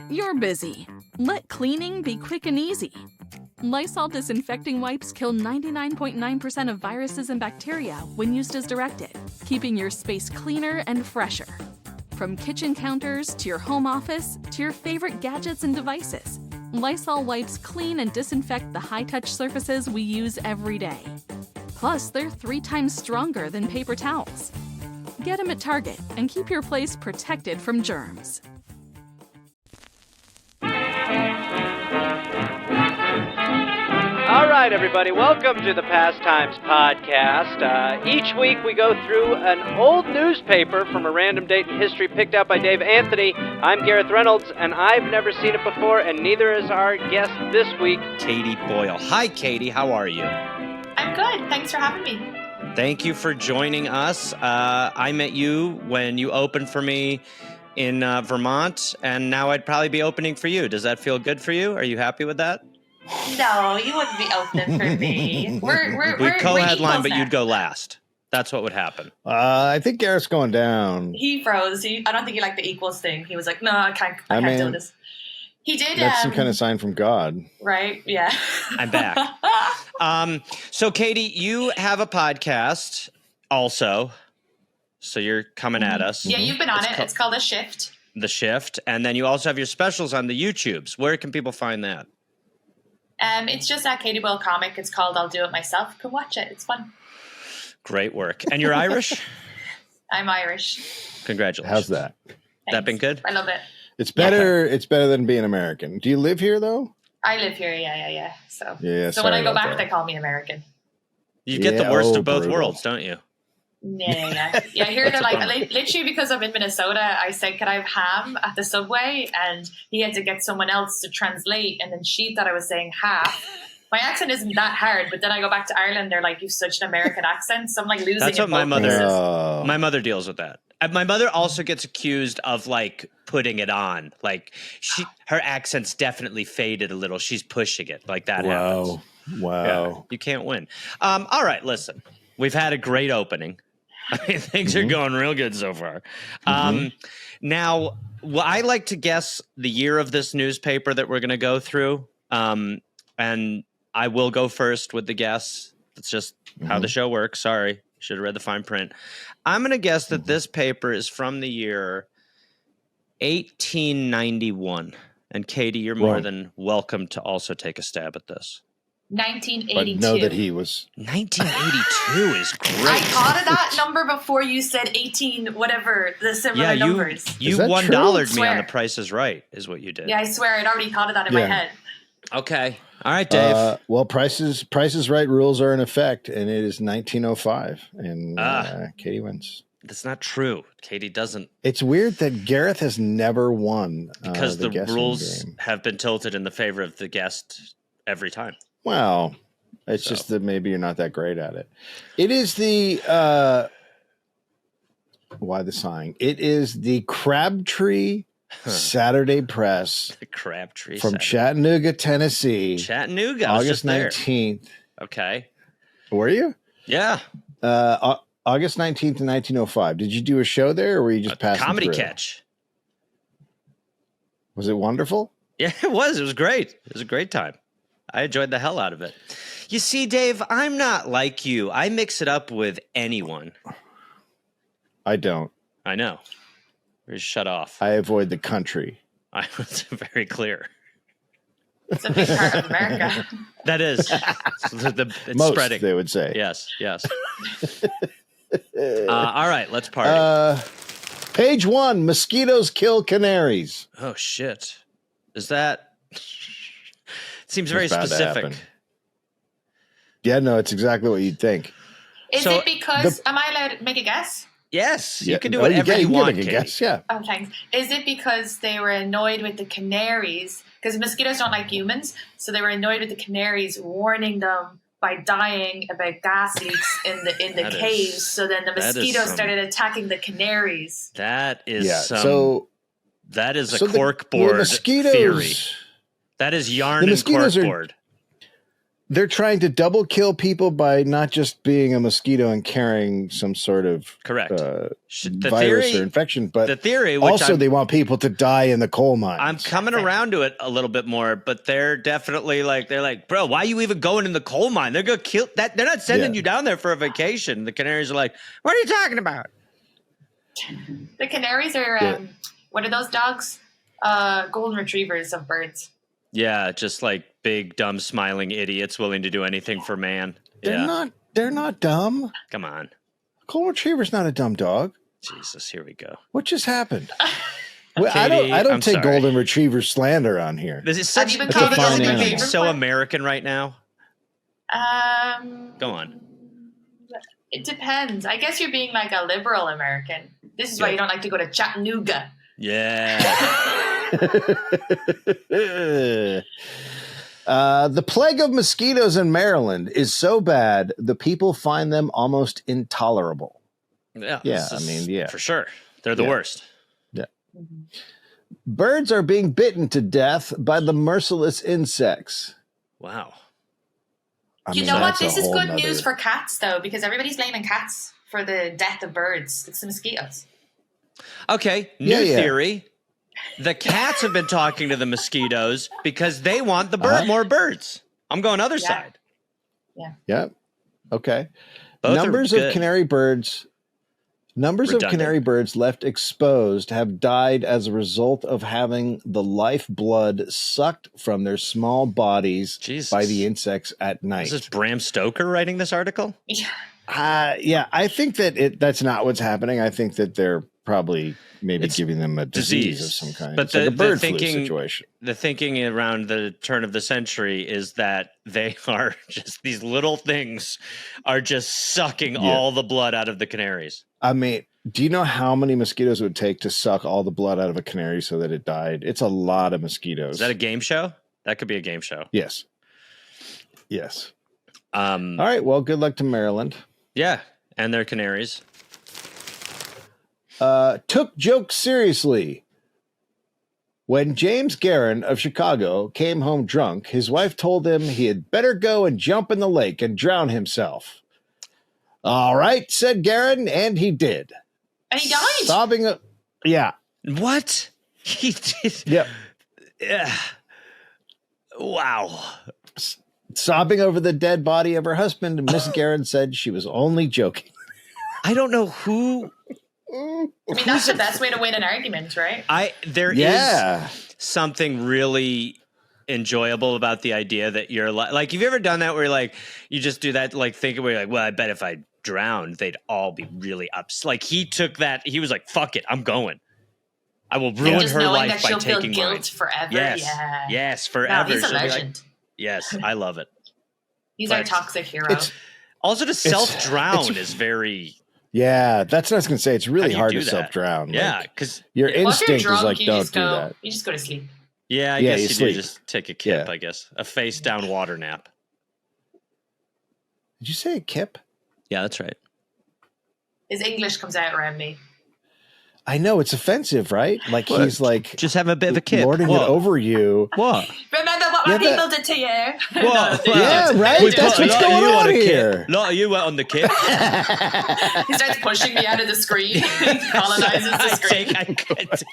You're busy. Let cleaning be quick and easy. Lysol disinfecting wipes kill 99.9% of viruses and bacteria when used as directed, keeping your space cleaner and fresher. From kitchen counters to your home office to your favorite gadgets and devices, Lysol wipes clean and disinfect the high-touch surfaces we use every day. Plus, they're 3 times stronger than paper towels. Get them at Target and keep your place protected from germs. All right, everybody, welcome to the Pastimes Podcast. Each week we go through an old newspaper from a random date in history picked out by Dave Anthony. I'm Gareth Reynolds, and I've never seen it before, and neither is our guest this week, Kaite Boyle. Hi, Katie. How are you? I'm good. Thanks for having me. Thank you for joining us. I met you when you opened for me in Vermont, and now I'd probably be opening for you. Does that feel good for you? Are you happy with that? No, you wouldn't be opening for me. We'd co-headline, but you'd go last. That's what would happen. I think Garrett's going down. He froze. I don't think he liked the equals thing. He was like, no, I can't do this. He did. That's some kind of sign from God. Right? Yeah. I'm back. So, Katie, you have a podcast also. So you're coming at us. Yeah, you've been on it. It's called The Shift. The Shift. And then you also have your specials on the YouTubes. Where can people find that? It's just at Kaite Boyle Comic. It's called I'll Do It Myself. Go watch it. It's fun. Great work. And you're Irish? I'm Irish. Congratulations. How's that? Thanks. That been good? I love it. It's better. Yeah. It's better than being American. Do you live here though? I live here. Yeah. So when I go back, they call me American. You get the worst of both worlds, don't you? Yeah. Here they're like, literally because I'm in Minnesota, I said, "Can I have ham at the Subway?" And he had to get someone else to translate, and then she thought I was saying half. My accent isn't that hard, but then I go back to Ireland, they're like, "You've such an American accent," so I'm like losing. That's what my mother deals with that. My mother also gets accused of like putting it on, like her accent's definitely faded a little. She's pushing it, like that happens. Wow, yeah, you can't win. All right, listen, we've had a great opening. I mean, things are going real good so far. Now, I like to guess the year of this newspaper that we're going to go through, and I will go first with the guess. That's just how the show works. Sorry, should have read the fine print. I'm going to guess that this paper is from the year 1891. And Katie, you're more than welcome to also take a stab at this. 1982. But know that he was 1982 is great. I thought of that number before you said 18, whatever the similar numbers. You $1'd me on The Price is Right, is what you did. Yeah, I swear I'd already thought of that in my head. Okay, all right, Dave. Well, Price is Right rules are in effect, and it is 1905, and Katie wins. That's not true. Katie doesn't. It's weird that Gareth has never won because the rules game. Have been tilted in the favor of the guest every time. Well, it's just that maybe you're not that great at it. It is the why the sighing? It is the Crabtree Saturday Press. The Crabtree from Saturday. Chattanooga, Tennessee. Chattanooga, August 19th. Okay. Were you? Yeah. August 19th, 1905. Did you do a show there, or were you just passing comedy through? Catch? Was it wonderful? Yeah, it was. It was great. It was a great time. I enjoyed the hell out of it. You see, Dave, I'm not like you. I mix it up with anyone. I don't. I know. Just shut off. I avoid the country. I was very clear. It's a big part of America. That is. It's Most, spreading. They would say. Yes. All right, let's party. Page 1, mosquitoes kill canaries. Oh, shit. Is that... Seems very specific. Yeah, no, it's exactly what you'd think. Is it because... am I allowed to make a guess? Yes, you can do whatever you want, Katie. Guess, yeah. Oh, thanks. Is it because they were annoyed with the canaries? Because mosquitoes don't like humans, so they were annoyed with the canaries, warning them by dying about gas leaks in the caves. So then the mosquitoes started attacking the canaries. That is that is a corkboard theory. That is yarn and corkboard. they're trying to double kill people by not just being a mosquito and carrying some sort of correct virus or infection, but the theory, which also they want people to die in the coal mines. I'm coming around to it a little bit more, but they're definitely they're like, bro, why are you even going in the coal mine? They're gonna kill that. They're not sending you down there for a vacation. The Canaries are like, what are you talking about? The Canaries are what are those dogs? Golden retrievers of birds. Yeah, just like big, dumb, smiling idiots willing to do anything for man. They're not dumb. Come on. Golden Retriever's not a dumb dog. Jesus, here we go. What just happened? Well, Katie, I don't I'm take sorry. Golden Retriever slander on here. This is Have such you been Katie, calling fine isn't animal. it being so American right now? Go on. It depends. I guess you're being like a liberal American. This is why you don't like to go to Chattanooga. Yeah. The plague of mosquitoes in Maryland is so bad, the people find them almost intolerable. Yeah. For sure. They're the worst. Yeah. Birds are being bitten to death by the merciless insects. Wow. You know what? This is good news for cats, though, because everybody's blaming cats for the death of birds. It's the mosquitoes. Okay, new theory. The cats have been talking to the mosquitoes because they want the more birds. I'm going other side. Yeah. Okay. Both Numbers of canary birds left exposed have died as a result of having the lifeblood sucked from their small bodies by the insects at night. Is this Bram Stoker writing this article? Yeah, I think that that's not what's happening. I think that they're probably giving them a disease of some kind. But like a bird flu situation. The thinking around the turn of the century is that they are just these little things are just sucking all the blood out of the canaries. I mean, do you know how many mosquitoes it would take to suck all the blood out of a canary so that it died? It's a lot of mosquitoes. Is that a game show? That could be a game show. Yes. All right. Well, good luck to Maryland. Yeah, and their canaries. Took jokes seriously. When James Garen of Chicago came home drunk, his wife told him he had better go and jump in the lake and drown himself. All right, said Garen, and he did. And he died? Sobbing. Yeah. What? He did? Yep. Yeah. Wow. Sobbing over the dead body of her husband, Miss Garen said she was only joking. I don't know who... I mean, that's the best way to win an argument, right? There is something really enjoyable about the idea that you're like, have you ever done that where you just do that, thinking where you're like, well, I bet if I drowned, they'd all be really upset. Like he took that, he was like, fuck it, I'm going. I will ruin her life by taking guilt mine. Forever. Yes. Yeah. Yes, forever. No, he's a legend. Yes, I love it. He's our toxic hero. Also, to self-drown is very... Yeah, that's what I was going to say. It's really hard to self-drown. Yeah, because your instinct is like, don't do that. You just go to sleep. Yeah, I guess you do just take a kip, I guess. A face-down water nap. Did you say a kip? Yeah, that's right. His English comes out around me. I know, it's offensive, right? Like what? He's like... Just have a bit of a kip. Lording it over you. What? Remember what my people did to you? What? Yeah, right? That's what's going on here. A lot of you went on the kip. He starts pushing me out of the screen. Colonizes the screen. I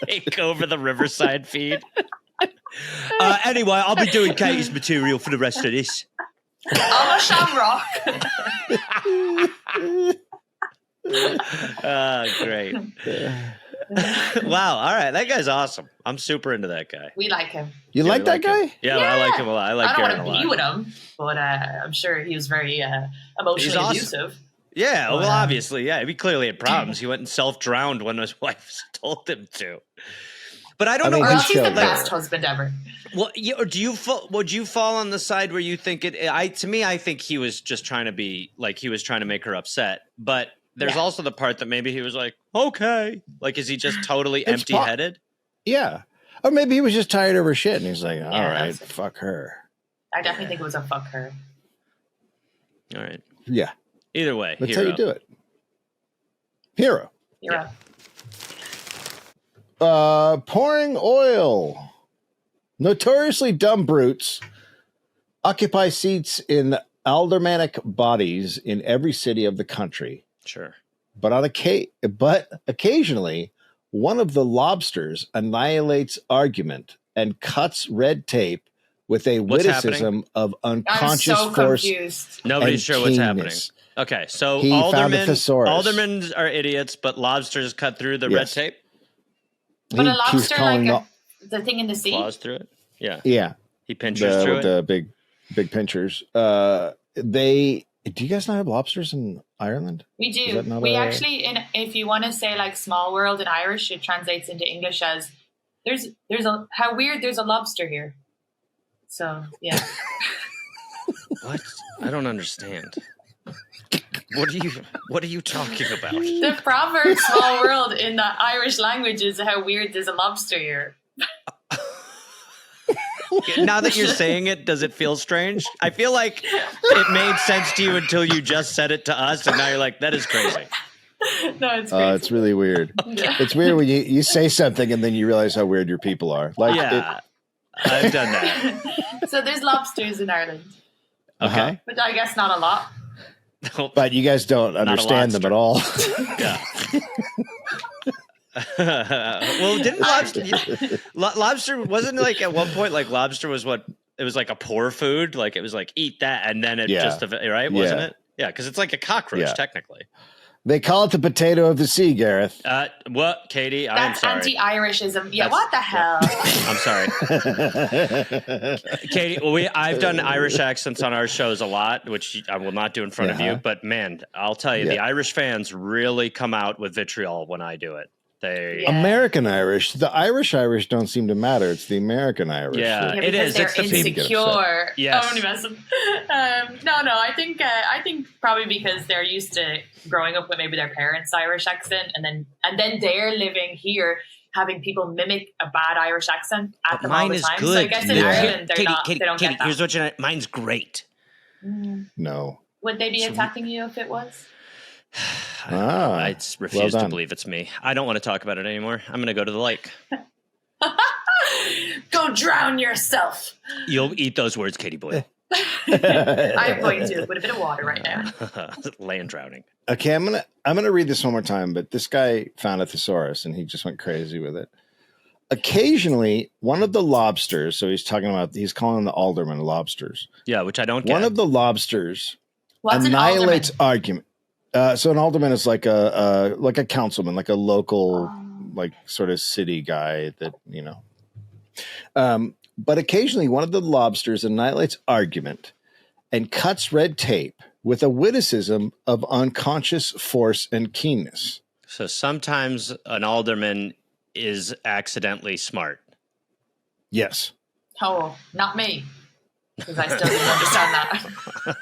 take over the Riverside feed. Anyway, I'll be doing Katie's material for the rest of this. I'm a shamrock. Great. Wow. All right. That guy's awesome. I'm super into that guy. We like him. You like that guy? Yeah, I like him a lot. I like Garen a lot. I don't want to be with him, but I'm sure he was very emotionally abusive. Yeah, well, obviously, yeah. He clearly had problems. He went and self-drowned when his wife told him to. But I don't know. Or else he's the best husband ever. Well, would you fall on the side where you think it? To me, I think he was just trying to be like he was trying to make her upset. But there's also the part that maybe he was like, okay, like is he just totally empty-headed? Yeah, or maybe he was just tired of her shit, and he's like, all right, fuck her. I definitely think it was a fuck her. All right. Yeah. Either way, that's how you do it. Hero. Hero. Pouring oil. Notoriously dumb brutes occupy seats in aldermanic bodies in every city of the country. Sure. But occasionally, one of the lobsters annihilates argument and cuts red tape with a witticism of unconscious I'm so force. Confused. Nobody's and sure what's happening. keenness. Okay, so He found a thesaurus. aldermen are idiots, but lobsters cut through the red Yes. tape, But a He's lobster, calling like the thing in the sea. claws through it. Yeah, yeah, he pinchers through it. the big pinchers. Do you guys not have lobsters in Ireland? We Is do. that not We a- actually, if you want to say like small world in Irish, it translates into English as there's how weird there's a lobster here. So yeah. What? I don't understand. What are you talking about? The proverb small world in the Irish language is how weird there's a lobster here. Now that you're saying it, does it feel strange? I feel like it made sense to you until you just said it to us, and now you're like, that is crazy. No, it's crazy. It's really weird. Yeah. It's weird when you say something and then you realize how weird your people are. Like, Yeah, I've done that. So there's lobsters in Ireland, Okay. but I guess not a lot. but you guys don't a understand them at all. Yeah. Well, didn't lobster wasn't like at one point like lobster was what it was like a poor food, like it was like eat that and then it just right, wasn't it? Yeah, because it's like a cockroach technically. They call it the potato of the sea, Gareth. What, Katie? I'm That's sorry. anti-Irishism. Yeah, what the hell? I'm sorry. Katie, I've done Irish accents on our shows a lot, which I will not do in front of you. But man, I'll tell you, the Irish fans really come out with vitriol when I do it. American Irish. The Irish don't seem to matter. It's the American Irish. Yeah, it because is. they're It's the people. insecure. Yes. I'm only messing. No. I think probably because they're used to growing up with maybe their parents' Irish accent, and then they're living here, having people mimic a bad Irish accent at them all the time. Good. So I guess in Ireland they're not. Katie, they don't get that. Here's what mine's great. No. Would they be attacking you if it was? I refuse to believe it's me. I don't want to talk about it anymore. I'm going to go to the lake. Go drown yourself. You'll eat those words, Kaite Boyle. I'm going to with a bit of water right now. Land drowning. Okay, I'm gonna read this one more time, but this guy found a thesaurus and he just went crazy with it. Occasionally, one of the lobsters, so he's calling the aldermen lobsters. Yeah, which I don't get. One of the lobsters What's annihilates an alderman? argument. So an alderman is like a councilman, like a local, like sort of city guy that, you know. But occasionally one of the lobsters annihilates argument and cuts red tape with a witticism of unconscious force and keenness. So sometimes an alderman is accidentally smart. Yes. Oh, not me. Because I still didn't understand that.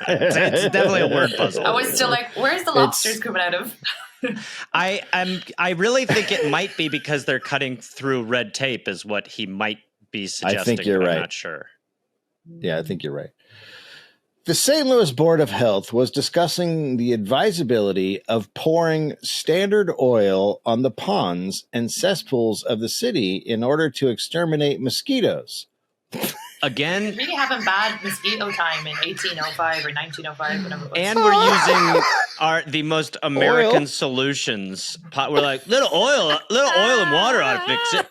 It's definitely a word puzzle. I was still like, where's the lobsters coming out of? I really think it might be because they're cutting through red tape is what he might be suggesting. I think you're but right. I'm not sure. Yeah, I think you're right. The St. Louis Board of Health was discussing the advisability of pouring Standard Oil on the ponds and cesspools of the city in order to exterminate mosquitoes. Again, Really having bad mosquito time in 1805 or 1905, whatever it was. and we're using the most American solutions. We're like, little oil and water ought to fix it.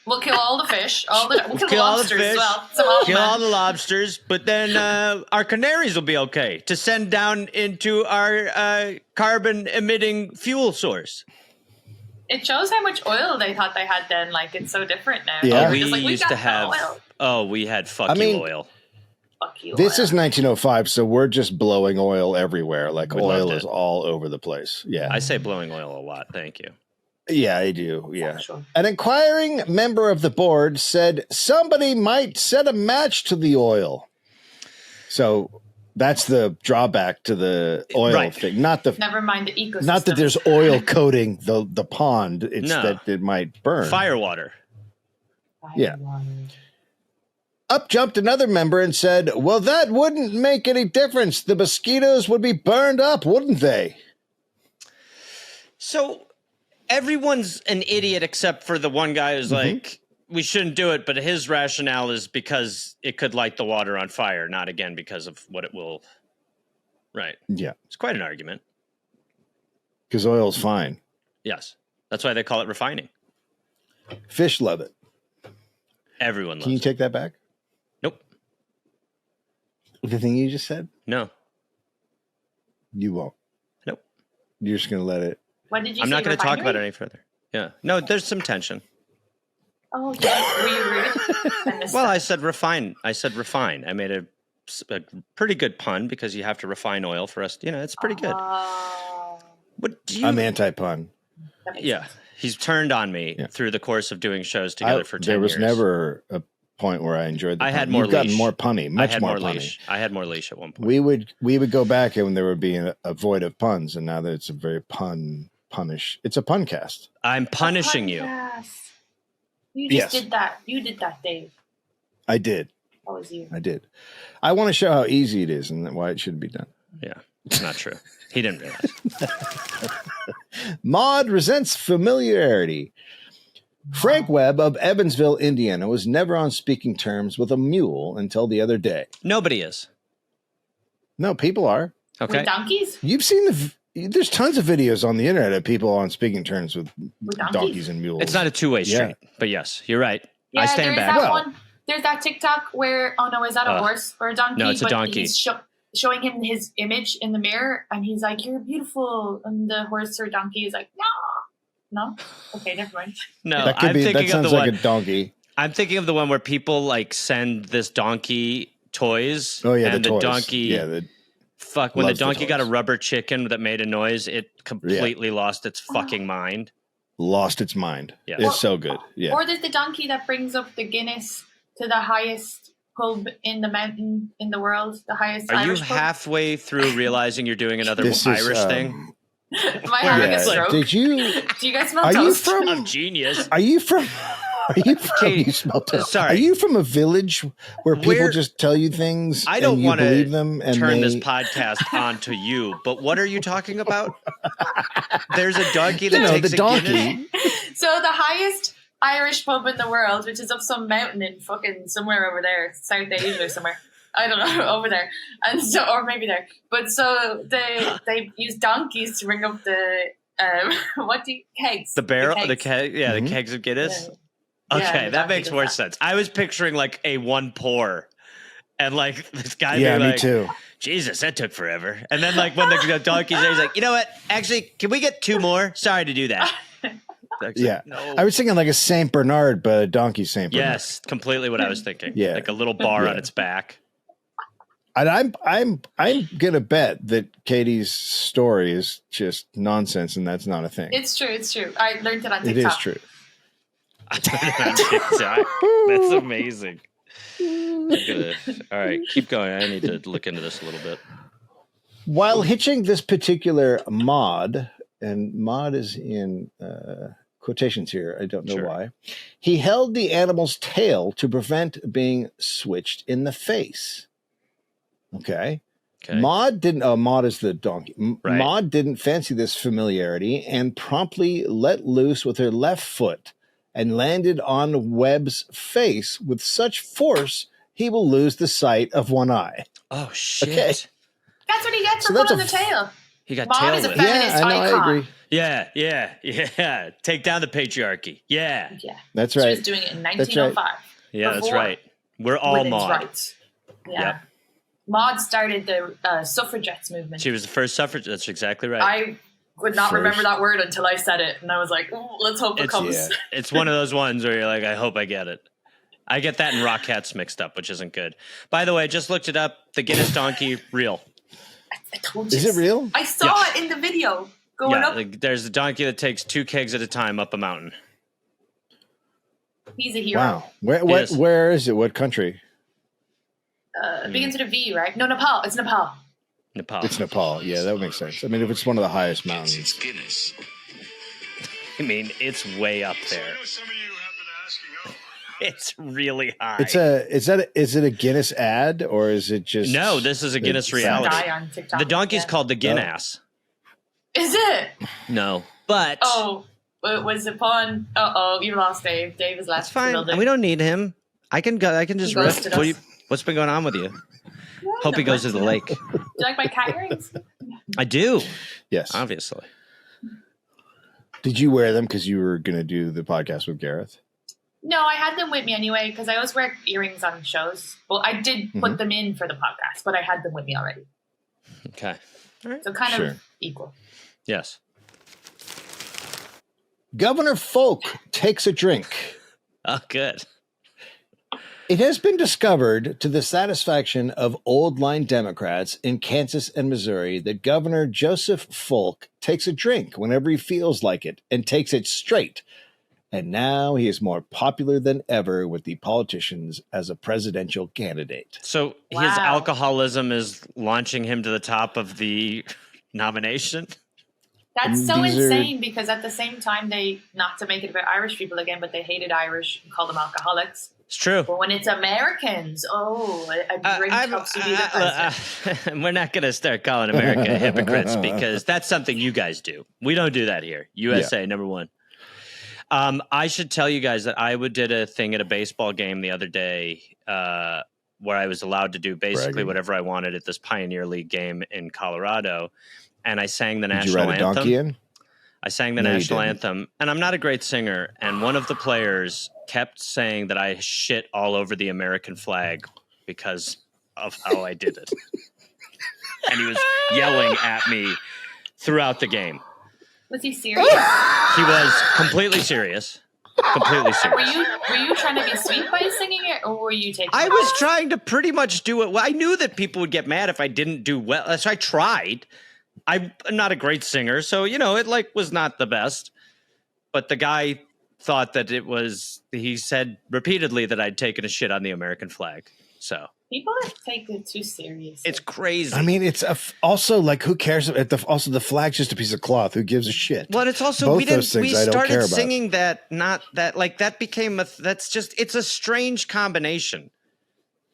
We'll kill all the fish. We'll kill the all the lobsters fish, as well. Some aldermen. kill all the lobsters, but then our canaries will be okay to send down into our carbon-emitting fuel source. It shows how much oil they thought they had then. Like, it's so different now. Yeah. We're We just like, used got to no have. oil. Oh, we had fuck you oil. Fuck you. This oil. is 1905, so we're just blowing oil everywhere. Like We oil loved is it. all over the place. Yeah. I say blowing oil a lot. Thank you. Yeah, I do. Yeah. Sure. An inquiring member of the board said somebody might set a match to the oil. So that's the drawback to the oil Right. thing. Not the Never mind the ecosystem. not that there's oil coating the pond. It's No. that it might burn. Firewater. Yeah. Up jumped another member and said, well, that wouldn't make any difference. The mosquitoes would be burned up, wouldn't they? So everyone's an idiot except for the one guy who's like, we shouldn't do it, but his rationale is because it could light the water on fire, not again because of what it will. Right. Yeah. It's quite an argument. Because oil's fine. Yes. That's why they call it refining. Fish love it. Everyone loves Can you it. take that back? Nope. The thing you just said? No. You won't. Nope. You're just going to let it. What did you I'm say? not going to talk about it refinery? any further. Yeah. No, there's some tension. Oh, yeah. Were you rude? I missed Well, that. I said refine. I made a pretty good pun because you have to refine oil for us. It's pretty good. Oh, What do you? I'm anti-pun. that makes Yeah. sense. He's turned on me through the course of doing shows together for 10 There was years. never a point where I enjoyed the I pun. had more You've gotten leash. more punny, I much had more more punny. leash. I had more leash at one point. We would go back and there would be a void of puns, and now that it's a very punish. It's a pun cast. I'm punishing you. Podcast. You just Yes. did that. You did that, Dave. I did. That was you. I did. I want to show how easy it is and why it should be done. Yeah, it's not true. He didn't realize. Maud resents familiarity. Frank Webb of Evansville, Indiana, was never on speaking terms with a mule until the other day. Nobody is. No, people are. Okay. With donkeys? You've seen there's tons of videos on the internet of people on speaking terms with With donkeys? donkeys and mules. It's not a two-way Yeah. street, but yes, you're right. Yeah, I stand there's back. that Well- one. There's that TikTok where, oh no, is that a horse or a donkey? no, it's a But donkey. He's showing him his image in the mirror, and he's like, "You're beautiful," and the horse or donkey is like, "No." Okay, never mind. No, that could I'm be. That thinking of the sounds like one. a donkey. I'm thinking of the one where people like send this donkey toys. Oh yeah, and the the toys. donkey. Yeah, When the loves the donkey got a toys. rubber chicken that made a noise, it completely lost its fucking mind. lost its mind. Yeah. It's so good. Yeah. Or there's the donkey that brings up the Guinness to the highest pub in the mountain in the world, the highest Are you Irish pub. halfway through realizing you're doing another This is, Irish thing? Am I having yeah. a stroke? Did you? Do you guys smell Are you toast? from? I'm genius. Are you from? Are you from? Kate, you smell toast. sorry. Are you from a village where people Where- just tell you things I don't and you want believe to them and turn this they- podcast onto you, but what are you talking about? There's a donkey that You know, takes the a donkey. Guinness. So the highest Irish pub in the world, which is up some mountain in fucking somewhere over there, South Asia or somewhere. I don't know, over there. And so, or maybe there. But so they use donkeys to bring up the kegs. The barrel, the kegs. keg, yeah, Mhm. the kegs of Guinness. Yeah. Okay, Yeah, the that donkey makes does more that. sense. I was picturing like a one pour, and like this guy Yeah, being me like, too. Jesus, that took forever. And then like when the donkey's there, he's like, you know what? Actually, can we get two more? Sorry to do that. Like, Yeah. no. I was thinking like a Saint Bernard, but a donkey Saint Bernard. Yes, completely what I was thinking. Yeah. Like a little bar Yeah. on its back. And I'm gonna bet that Katie's story is just nonsense, and that's not a thing. It's true. It's true. I learned it on It TikTok. is true. That's amazing. All right, keep going. I need to look into this a little bit. While hitching this particular mod, and mod is in quotations here, I don't know Sure. why, he held the animal's tail to prevent being switched in the face. Okay. Okay. Maud is the donkey. Right. Maud didn't fancy this familiarity and promptly let loose with her left foot and landed on Webb's face with such force he will lose the sight of one eye. Oh shit! Okay. That's what he gets So for that's pulling a the tail. He got Maud tail is a whipped. feminist Yeah, I know. icon. I agree. Yeah. Take down the patriarchy. Yeah, Yeah. That's She right. was doing it in That's right. 1905. yeah. That's Before right. We're all women's Maud. rights. Yeah. Yep. Maud started the suffragettes movement. She was the first suffrage. That's exactly right. I would not First. remember that word until I said it, and I was like, "Ooh, let's hope it It's- comes." yeah. It's one of those ones where you're like, I hope I get it. I get that and Rockettes mixed up, which isn't good. By the way, I just looked it up. The Guinness donkey, real. I told you. Is it real? I saw Yeah. it in the video going Yeah, up. like, there's a donkey that takes 2 kegs at a time up a mountain. He's a hero. Wow. Yes. Where is it? What country? It begins with a V, right? No, Nepal. It's Nepal. Nepal. It's Nepal. Yeah, that would make sense. I mean, if it's one of the highest It's mountains. Guinness. I mean, it's way up there. Some of you have been asking, It's really high. Is it a Guinness ad or is it just No, this is a Guinness It's- reality. Guy on TikTok. The donkey's yeah. called the Guinness. Is it? No, but Oh, was a pun. You lost Dave. Dave is left. That's fine. And we don't need him. I can go. I can just riff. What's been going on with you? Hope he goes to the lake. Do you like my cat earrings? I do. Yes. Obviously. Did you wear them because you were going to do the podcast with Gareth? No, I had them with me anyway because I always wear earrings on shows. Well, I did put them in for the podcast, but I had them with me already. Okay. All right. So kind of equal. Yes. Governor Folk takes a drink. Oh, good. It has been discovered to the satisfaction of old line Democrats in Kansas and Missouri that Governor Joseph Folk takes a drink whenever he feels like it and takes it straight. And now he is more popular than ever with the politicians as a presidential candidate. So his alcoholism is launching him to the top of the nomination? That's so insane because at the same time, not to make it about Irish people again, but they hated Irish and called them alcoholics. It's true. But when it's Americans, a drink helps you be the president. We're not going to start calling America hypocrites because that's something you guys do. We don't do that here. USA, number one. I should tell you guys that I did a thing at a baseball game the other day where I was allowed to do basically whatever I wanted at this Pioneer League game in Colorado. And I sang the national anthem. Did you ride a donkey in? I sang the national anthem, and I'm not a great singer. And one of the players kept saying that I shit all over the American flag because of how I did it. And he was yelling at me throughout the game. Was he serious? He was completely serious. Completely serious. Were you trying to be sweet by singing it, or were you taking? I was trying to pretty much do it. Well, I knew that people would get mad if I didn't do well, so I tried. I'm not a great singer, so it was not the best. But the guy thought that it was. He said repeatedly that I'd taken a shit on the American flag. So people take it too seriously. It's crazy. I mean, it's also like who cares? Also, the flag's just a piece of cloth. Who gives a shit? Well, it's also we started singing that, not that. Like that became that's just. It's a strange combination.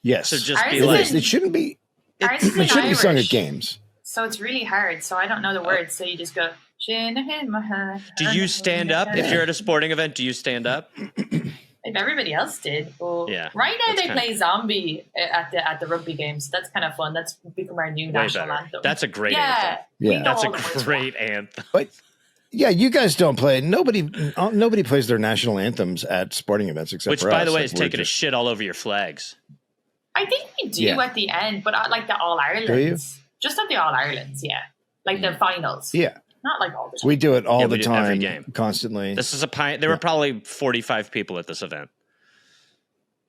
Yes, so just it shouldn't be. It shouldn't be sung at games. So it's really hard. So I don't know the words. So you just go. Do you stand up if you're at a sporting event? Do you stand up? If everybody else did. Well, yeah. Right now they play Zombie at the rugby games. So that's kind of fun. That's become our new national anthem. That's a great anthem. Yeah, that's a great anthem. But yeah, you guys don't play. Nobody plays their national anthems at sporting events except for us. Which, by the way, is taking a shit all over your flags. I think we do at the end, but like the All Irelands. Just not the All Irelands, yeah. Like the finals. Yeah. Not like all the time. We do it all the time, every game. Constantly. This is there were probably 45 people at this event.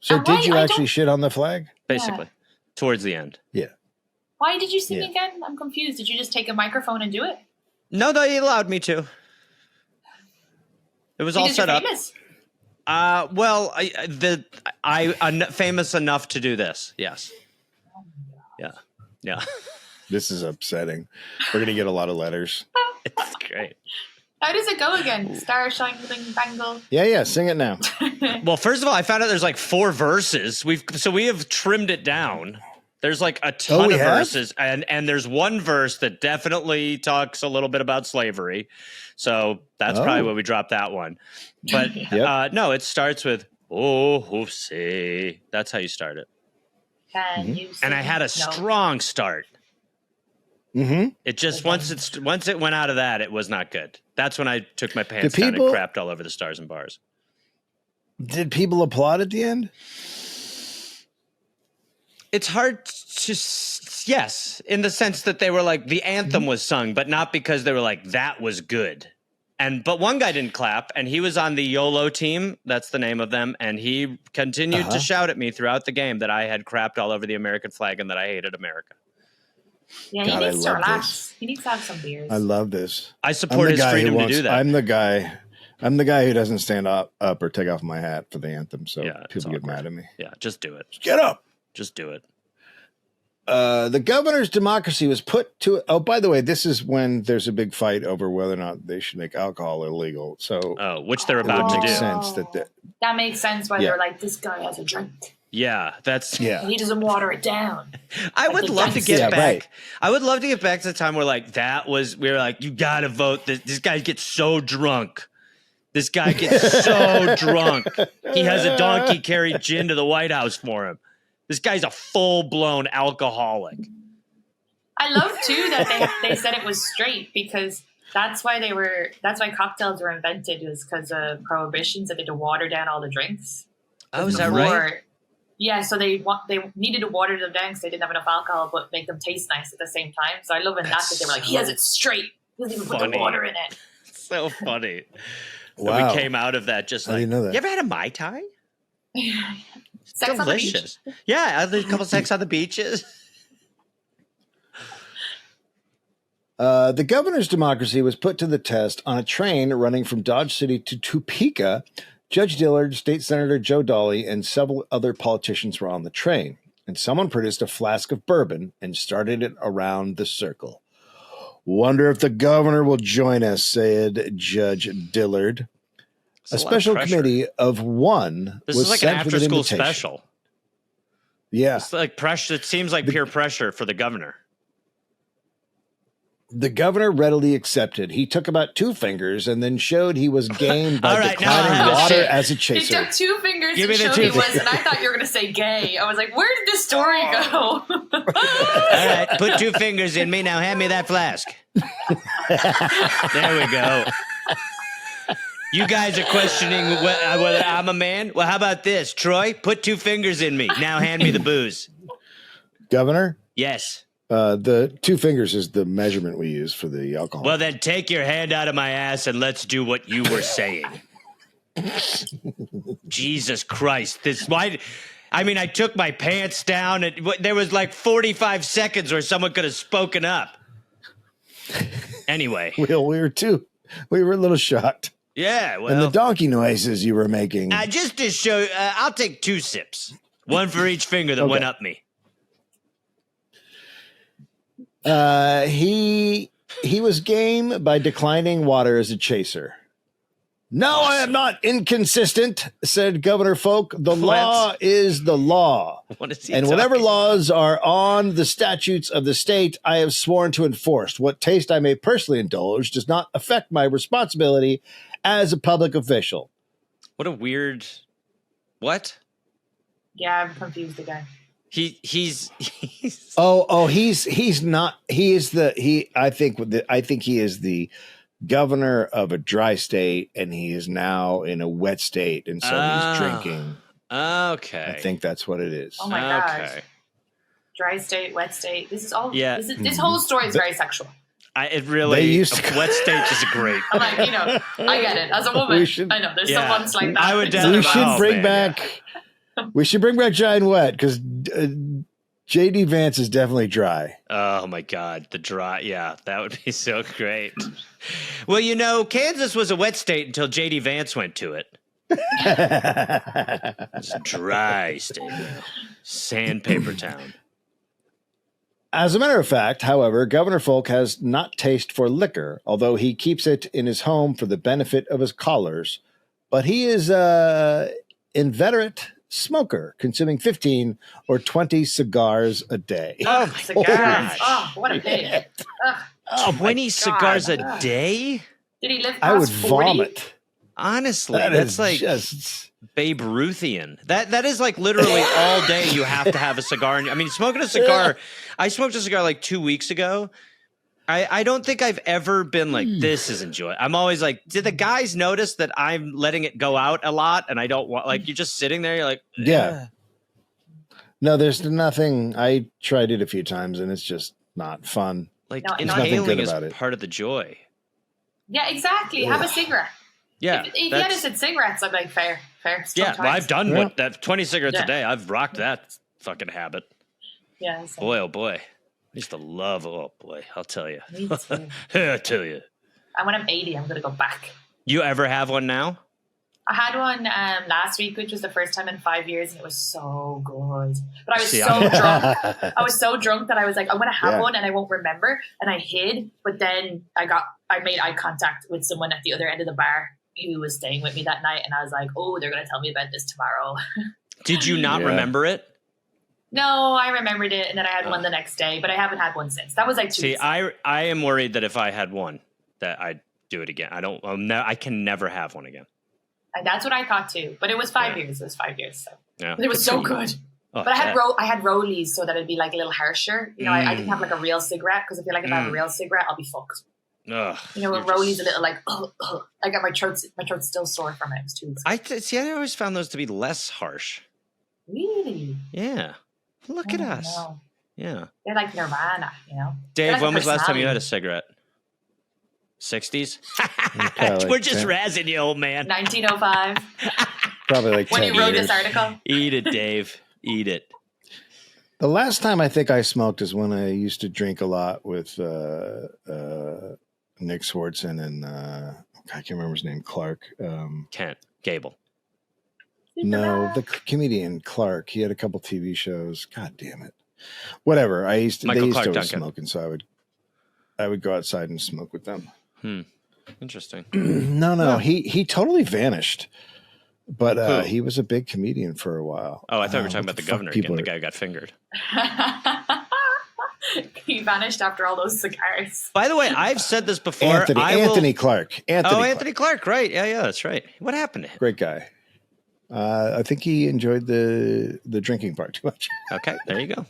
So did you actually shit on the flag? Basically. Towards the end. Yeah. Why did you sing again? I'm confused. Did you just take a microphone and do it? No, they allowed me to. It was all set up. Famous? Well, I'm famous enough to do this. Yes. Yeah. Yeah. This is upsetting. We're going to get a lot of letters. It's great. How does it go again? Star Shining Bangle? Yeah. Sing it now. Well, first of all, I found out there's like 4 verses. We have trimmed it down. There's like a ton of verses. And there's one verse that definitely talks a little bit about slavery. So that's probably why we dropped that one. But no, it starts with, oh, say. That's how you start it. And I had a strong start. Mm-hmm. It just once it went out of that, it was not good. That's when I took my pants down and crapped all over the stars and bars. Did people applaud at the end? It's hard to yes, in the sense that they were like the anthem was sung, but not because they were like that was good. But one guy didn't clap, and he was on the YOLO team. That's the name of them, and he continued to shout at me throughout the game that I had crapped all over the American flag and that I hated America. Yeah, he needs to relax. He needs to have some beers. I love this. I support his freedom to do that. I'm the guy who doesn't stand up or take off my hat for the anthem, so people get mad at me. Yeah, just do it. Get up. Just do it. The governor's democracy was put to. Oh, by the way, this is when there's a big fight over whether or not they should make alcohol illegal. So, which they're about to do. That makes sense. Why they're like, this guy has a drink. Yeah, he doesn't water it down. I would love to get back. Right. I would love to get back to the time where we were like, you got to vote. This guy gets so drunk This guy gets so drunk. He has a donkey carry gin to the White House for him. This guy's a full-blown alcoholic. I love too that they said it was straight because that's why cocktails were invented, was because of prohibitions that they had to water down all the drinks. Oh, is that right? Yeah, so they needed to water them down because they didn't have enough alcohol, but make them taste nice at the same time. So I love in that they were like, he has it straight. He doesn't even put the water in it. So funny. Wow. So we came out of that just I like, didn't know that. You ever had a Mai Tai? Sex delicious. Yeah, a couple sex on the beaches. The governor's democracy was put to the test on a train running from Dodge City to Topeka. Judge Dillard, State Senator Joe Dolly, and several other politicians were on the train. And someone produced a flask of bourbon and started it around the circle. Wonder if the governor will join us, said Judge Dillard. A special committee of one this was is like sent an for the after-school invitation. special. Yeah. It's like pressure. It seems like peer pressure for the governor. The governor readily accepted. He took about 2 fingers and then showed he was game by All right, declining now water shit. as a He chaser. took 2 fingers Give and me the showed 2 he was, fingers. and I thought you were going to say gay. I was like, where did this story go? All right, put 2 fingers in me. Now hand me that flask. There we go. You guys are questioning whether I'm a man? Well, how about this? Troy, put 2 fingers in me. Now hand me the booze. Governor, Yes. the 2 fingers is the measurement we use for the alcohol. Well, then take your hand out of my ass and let's do what you were saying. Jesus Christ. I took my pants down and there was like 45 seconds where someone could have spoken up. Anyway. we were a little shocked. Yeah, well. And the donkey noises you were making. Just to show, I'll take 2 sips. 1 for each finger that went up me. He was game by declining water as a chaser. No, I am not inconsistent, said Governor Folk. The law is the law. What is he and whatever talking laws are on the statutes of the state, I have sworn to enforce. What taste I may personally indulge does not affect my responsibility as a public official. What a weird. What? Yeah, I'm confused again. He's he's not. I think he is the governor of a dry state, and he is now in a wet state, and so he's drinking. Okay. I think that's what it is. Oh my gosh. Okay. Dry state, wet state. This is all. Yeah. This whole story is very sexual. It really. They used to- wet state is great. I'm like, I get it. As a woman, I know there's some ones like that. I would We should Oh, bring man, back. We should bring back dry and wet because JD Vance is definitely dry. Oh my God, the dry. Yeah, that would be so great. Well, Kansas was a wet state until JD Vance went to it. It's a dry state now. Sandpaper town. As a matter of fact, however, Governor Folk has not taste for liquor, although he keeps it in his home for the benefit of his callers. But he is inveterate smoker, consuming 15 or 20 cigars a day. Oh, my cigars. gosh. Oh, what a pig. 20 cigars a day? Did he live past I would 40? vomit. Honestly, That that's is like just... Babe Ruthian. That is like literally all day you have to have a cigar. Smoking a cigar. I smoked a cigar like 2 weeks ago. I don't think I've ever been like, this is enjoy. I'm always like, did the guys notice that I'm letting it go out a lot and I don't want, like, you're just sitting there, you're like, Yeah. No, there's nothing. I tried it a few times and it's just not fun. like No, nothing inhaling good is about it. part of the joy. Yeah, exactly. Have a cigarette. Yeah. If you had said cigarettes, I'd be like, fair. Yeah, well, I've done Yeah. that 20 cigarettes Yeah. a day. I've rocked that fucking habit. Yeah. So. Boy, oh boy. I used to love, oh boy, I'll tell you. Me too. I'll tell you. And when I'm 80, I'm going to go back. You ever have one now? I had one last week, which was the first time in 5 years, and it was so good. But I was See, so I'm- drunk. I was so drunk that I was like, I'm going to have Yeah. one and I won't remember. And I hid, but then I made eye contact with someone at the other end of the bar who was staying with me that night. And I was like, oh, they're going to tell me about this tomorrow. Did you not Yeah. remember it? No, I remembered it. And then I had one the next day, but I haven't had one since. That was like 2 See, weeks. I am worried that if I had one, that do it again. I can never have one again. And that's what I thought too. But it was 5 years. It was 5 years. So Yeah. but it was so good. Oh, But I had rollies so that it'd be like a little harsher. You know, I didn't have like a real cigarette because I feel like if I have a real cigarette, I'll be fucked. Ugh, You know, with rollies a little like, I got my throat's still sore from it. It was 2 weeks. I always found those to be less harsh. Really? Yeah. Look at us. No. Yeah. They're like Nirvana, you know? Dave, like when was the last time you had a personality. cigarette? 60s? Probably We're like just 10. razzing you, old man. 1905. Probably like When 10 you wrote years. this article. Eat it, Dave. Eat it. The last time I think I smoked is when I used to drink a lot with Nick Swartzen and I can't remember his name, Clark. Kent. Gable. No, the comedian Clark. He had a couple TV shows. God damn it. Whatever. They used Michael to Clark always Duncan. smoking, so I would go outside and smoke with them. Interesting. No, he totally vanished. But Who? he was a big comedian for a while. Oh, I thought we were talking what about the fuck governor again, people the are- guy who got fingered. He vanished after all those cigars. By the way, I've said this before. Anthony Clark. Anthony Clark, right. Yeah, that's right. What happened to him? Great guy. I think he enjoyed the drinking part too much. Okay, there you go.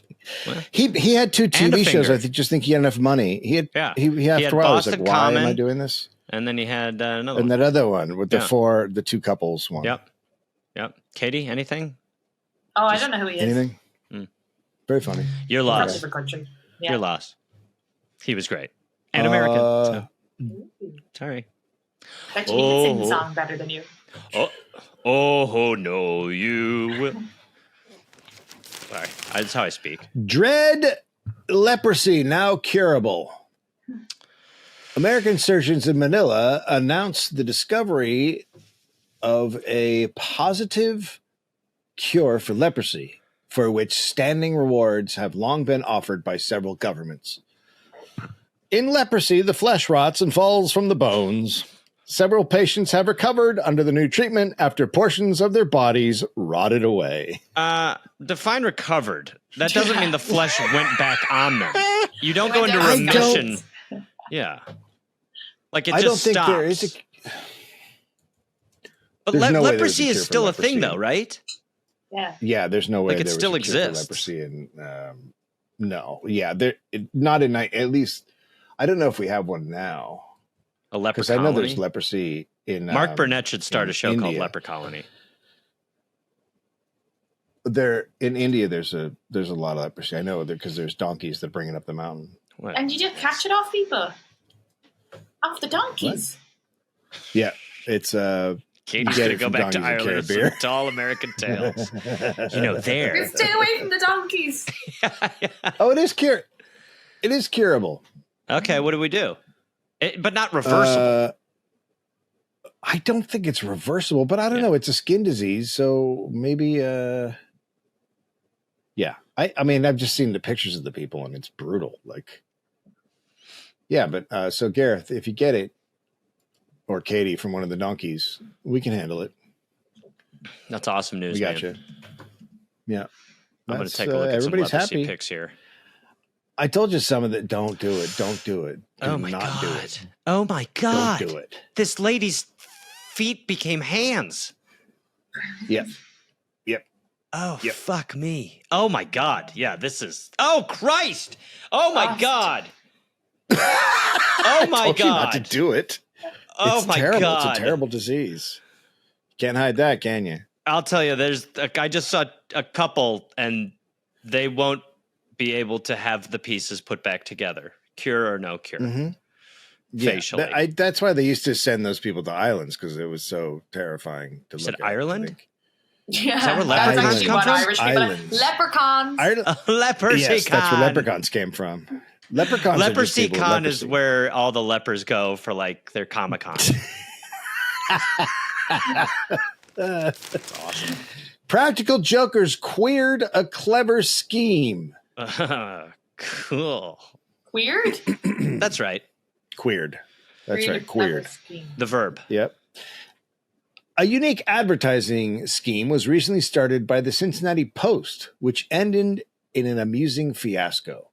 Well, He had 2 And a TV shows. finger. I just think he had enough money. He had He had after a while, I was like, Boston why am I Common. doing this? and then he had another And one. that other one with Yeah. the 2 couples one. Yep. Katie, anything? Oh, I don't know who he is. Anything? Very funny. You're From a lost. different country. Yeah. You're lost. He was great. And American. So, Ooh. sorry. Bet you he can sing the Oh. song better than you. Oh, no, you will. Sorry. That's how I speak. Dread leprosy now curable. American surgeons in Manila announced the discovery of a positive cure for leprosy, for which standing rewards have long been offered by several governments. In leprosy, the flesh rots and falls from the bones. Several patients have recovered under the new treatment after portions of their bodies rotted away. Define recovered. That doesn't mean the flesh went back on them. You don't go into I don't- remission. Yeah. Like it I don't just think stops. there is a... But there's no way there's leprosy a cure is for still a thing, leprosy. though, right? Yeah. Yeah, there's no way Like, it there still was a cure for exists. leprosy, and no, yeah, not in at least. I don't know if we have one now A leper because I know colony. there's leprosy in. Mark Burnett should start in a show called India. Leper Colony. There in India, there's a lot of leprosy. I know because there's donkeys that bring it up the mountain. What? And you just catch it off people. Off the donkeys. Yeah, it's Katie's get going to it go from back to donkeys that Ireland carry with some beer. tall American tales. You know, You there. stay away from the donkeys. Oh, it is cure. It is curable. Okay, what do we do? But not reversible. I don't think it's reversible, but I don't know. It's a skin disease, so maybe. Yeah, I mean, I've just seen the pictures of the people, and it's brutal. Like, yeah, but so Gareth, if you get it, or Katie from one of the donkeys, we can handle it. That's awesome news, We got man. you. Yeah, I'm going to That's, take a look at some everybody's leprosy happy. pics here. I told you some of that. Don't do it. Don't do it. Do Oh, my not God. do it. Oh, my God. Don't do it. This lady's feet became hands. Yep. Oh, Yep. fuck me. Oh, my God. Yeah, this is. Oh, Christ. Oh, my Christ. God. Oh, my Told you God. not to do it. Oh, It's my terrible. God. It's a terrible disease. Can't hide that, can you? I'll tell you, I just saw a couple, and they won't be able to have the pieces put back together. Cure or no cure. Mm-hmm. Facially. That's why they used to send those people to islands because it was so terrifying to You look said at. I Ireland? think. Yeah. Is that where That's leprechauns actually come what from? Irish people are. Islands. Leprechauns. Ireland. Leprosy Yes, that's where con. leprechauns came from. Leprechauns. are just Leprosy people with con is leprosy. where all the lepers go for like their Comic Con. That's awesome. Practical Jokers queered a clever scheme. Cool. Weird. That's right. Queered. That's Weird right. Queered. scheme. The verb. Yep. A unique advertising scheme was recently started by the Cincinnati Post, which ended in an amusing fiasco.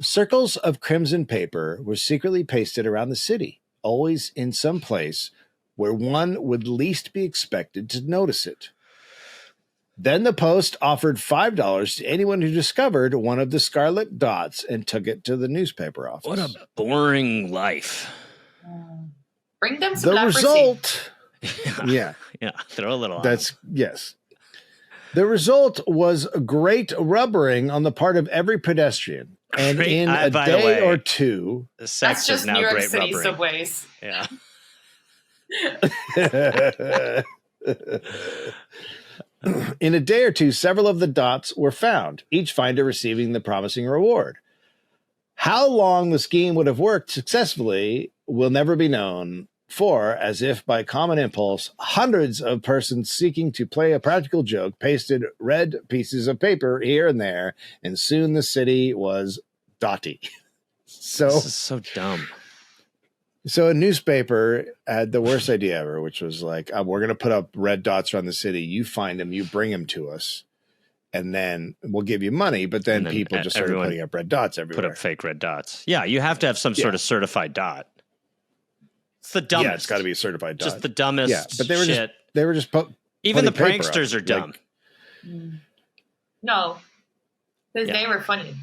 Circles of crimson paper were secretly pasted around the city, always in some place where one would least be expected to notice it. Then the Post offered $5 to anyone who discovered one of the scarlet dots and took it to the newspaper office. What a boring life. Bring them some The leprosy. result... Yeah. Yeah, throw a little on That's yes. The result was great rubbering on the part of every pedestrian. And Great- in a by the day way, or two, The That's sex is just now New York great City rubbering. subways. Yeah. in a day or two, several of the dots were found, each finder receiving the promising reward. How long the scheme would have worked successfully will never be known, for, as if by common impulse, hundreds of persons seeking to play a practical joke pasted red pieces of paper here and there, and soon the city was dotty. This is so dumb. So a newspaper had the worst idea ever, which was like, we're going to put up red dots around the city. You find them, you bring them to us, and then we'll give you money. But then people just started putting up red dots everywhere. Put up fake red dots. Yeah, you have to have some sort of certified dot. It's the dumbest. Yeah, it's got to be a certified dot. Just the dumbest Yeah, but they were shit. even the pranksters are dumb. No, because Yeah. they were funny.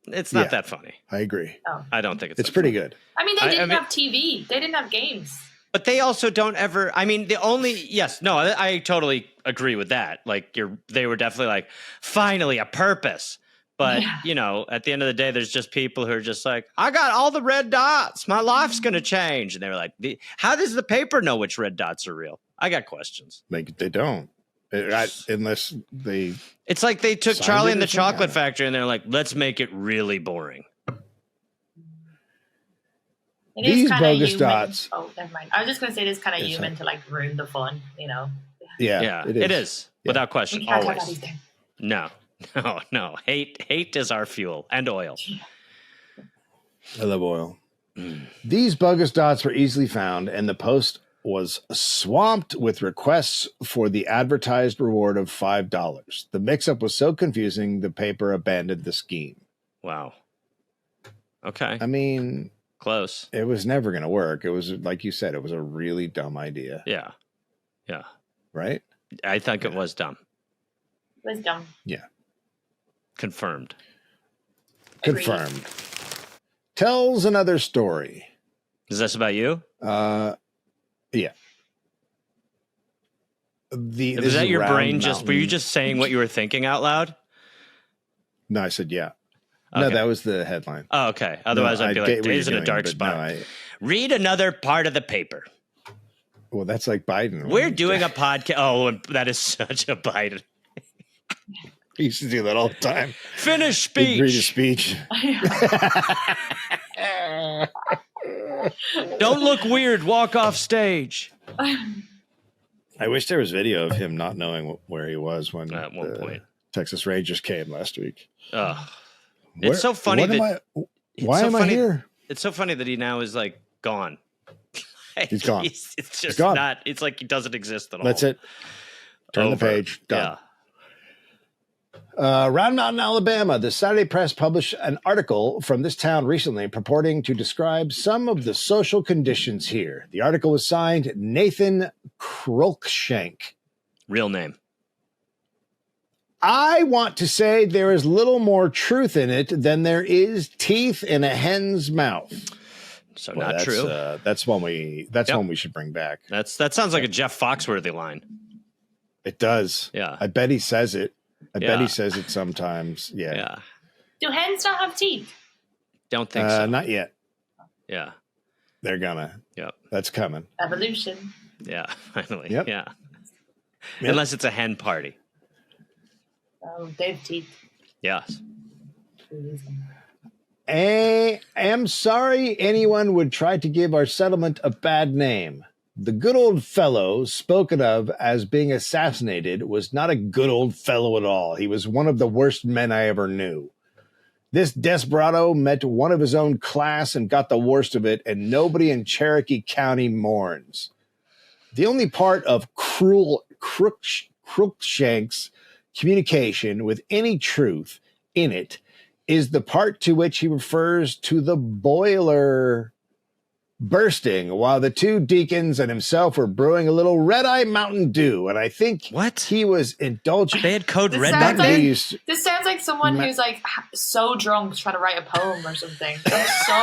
It's not that funny. I agree. I don't think it's It's that pretty funny. good. I mean, they I didn't mean- have TV. They didn't have games. But they also don't ever. I mean, I totally agree with that. Like, they were definitely like, finally a purpose. But at the end of the day, there's just people who are just like, I got all the red dots. My life's gonna change. And they were like, how does the paper know which red dots are real? I got questions. They don't, unless they. It's like they took Signed Charlie it and or the something? Chocolate Factory, and they're like, let's make it really boring. It is These kinda bogus human. dots. Oh, never mind. I was just going to say it is kind of Yes, human to like ruin the fun, Yeah, it is. Yeah. Without question. We can't have Always. anything. No. Hate is our fuel and oil. I love oil. These bogus dots were easily found, and the Post was swamped with requests for the advertised reward of $5. The mix-up was so confusing, the paper abandoned the scheme. Wow. Okay. I mean, Close. it was never going to work. It was, like you said, it was a really dumb idea, Yeah. right? I think it was dumb. It was dumb. Yeah. Confirmed. Agreed. Confirmed. Tells another story. Is this about you? Yeah. Was that your brain were you just saying what you were thinking out loud? No, I said yeah. No, Okay. that was the headline. Oh, okay. Otherwise, No, I'd be I like, get what Dave's in you're a doing, dark but spot. no, Read another part of the paper. well, that's like Biden. We're doing a podcast. Oh, and that is such a Biden. He used to do that all the time. Finish He'd read his speech. speech. Don't look weird. Walk off stage. I wish there was video of him not knowing where he was when At one the point. Texas Rangers came last week. Ugh. Where- It's so funny what am that I- why so am I funny- here? It's so funny that he now is like gone. He's gone. It's just gone. not. It's like he doesn't exist at all. That's it. Turn the Over. page. Done. Yeah. Round Mountain, Alabama, the Saturday Press published an article from this town recently purporting to describe some of the social conditions here. The article was signed Nathan Cruikshank. Real name. I want to say there is little more truth in it than there is teeth in a hen's mouth. So Well, not that's, true. That's one we. That's Yep. one we should bring back. That sounds like a Jeff Foxworthy line. It does. Yeah. I bet he says it. I bet Yeah. he says it sometimes. Yeah. Yeah. Do hens not have teeth? Don't think so. Not yet. Yeah. They're gonna. Yep. That's coming. Evolution. Yeah. Finally. Yep. Yeah. Yep. Unless it's a hen party. Oh, they have teeth. Yes. I am sorry anyone would try to give our settlement a bad name. The good old fellow spoken of as being assassinated was not a good old fellow at all. He was one of the worst men I ever knew. This desperado met one of his own class and got the worst of it, and nobody in Cherokee County mourns. The only part of Cruikshank's communication with any truth in it is the part to which he refers to the boiler bursting while the two deacons and himself were brewing a little red-eye Mountain Dew. And I think he was indulging. They had code red sounds back then? This sounds like someone who's like so drunk trying to write a poem or something. I'm so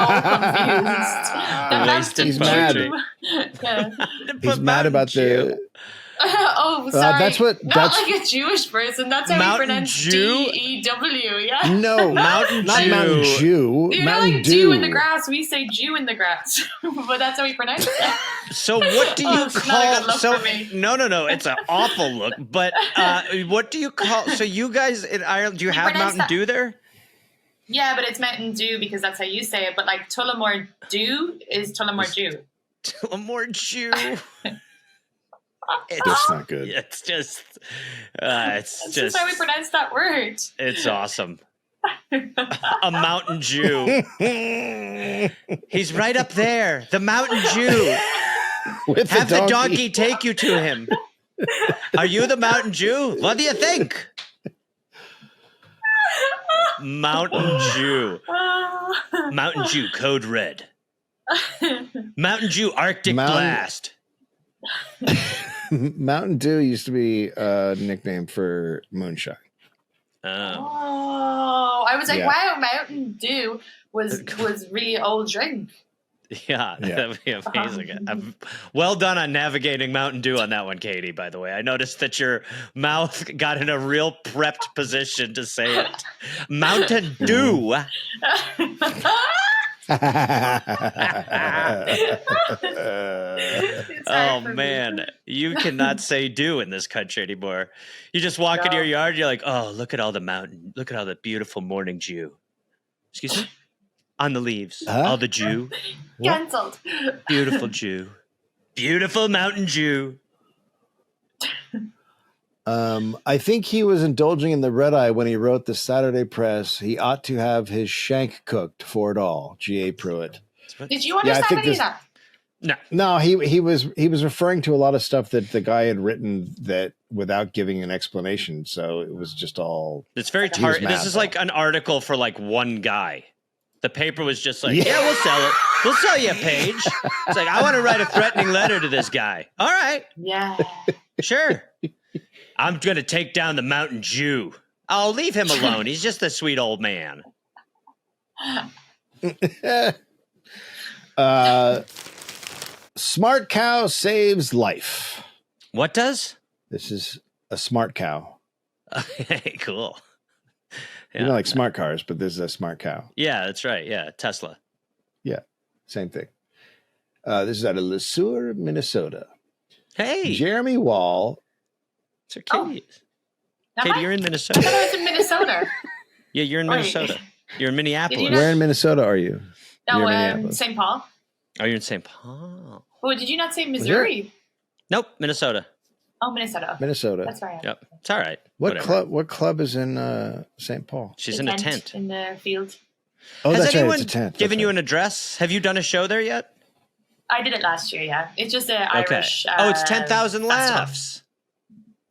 confused. Wasted poetry. Yeah. He's mad about the... Oh, sorry. That's what. Not That's like a Jewish person. That's how Mountain we pronounce Jew? D-E-W, yeah? no Mountain not Jew. Mountain Jew. You're Mountain not like Dew. Jew in the grass. We say Jew in the grass. But that's how we pronounce it. So what do you it's not a call? good look So for me. no, it's an awful look. But what do you call? So you guys in Ireland, do you We have pronounce Mountain Dew there? Yeah, but it's Mountain Dew because that's how you say it. But like Tullamore Dew is Tullamore Jew. Tullamore Jew. That's not good. It's just, That's just how we pronounce that word. It's awesome. A Mountain Jew. He's right up there. The Mountain Jew. With Have the donkey take you to him. Are you the Mountain Jew? What do you think? Mountain Jew. Mountain Jew, code red. Mountain Jew, Arctic Blast. Mountain Dew used to be a nickname for moonshine. Oh, I was like, Yeah. wow, Mountain Dew was really old drink. Yeah, that would be amazing. Well done on navigating Mountain Dew on that one, Katie, by the way. I noticed that your mouth got in a real prepped position to say it. Mountain Dew. Oh man, you cannot say "do" in this country anymore. You just walk into your yard, you're like, "Oh, look at all the beautiful morning dew." Excuse me, on the leaves, all the dew. Cancelled. Beautiful dew, beautiful mountain dew. I think he was indulging in the red eye when he wrote the Saturday Press. He ought to have his shank cooked for it all. G.A. Pruitt. Did you understand any of that? No, he was referring to a lot of stuff that the guy had written that without giving an explanation. So it was just all. It's very tart. This is like an article for like one guy. The paper was just like, yeah, we'll sell it. We'll sell you a page. It's like, I want to write a threatening letter to this guy. All right. Yeah. Sure. I'm going to take down the Mountain Jew. I'll leave him alone. He's just a sweet old man. Smart cow saves life. What does? This is a smart cow. Hey, cool. Yeah. You know, like smart cars, but this is a smart cow. Yeah, that's right. Yeah, Tesla. Yeah, same thing. This is out of Le Sueur, Minnesota. Hey. Jeremy Wall. So Katie, Katie, you're in Minnesota. I thought I was in Minnesota. Yeah, you're in Minnesota. You're in Minneapolis. Where in Minnesota are you? No, St. Paul. Oh, you're in St. Paul. Oh, did you not say Missouri? Nope, Minnesota. Oh, Minnesota. Minnesota. That's right. Yep, it's all right. What club is in St. Paul? She's in a tent in the field. Oh, Has that's anyone right. It's a tent. given you an address? Have you done a show there yet? I did it last year. Yeah, it's just an Irish. It's 10,000 laughs.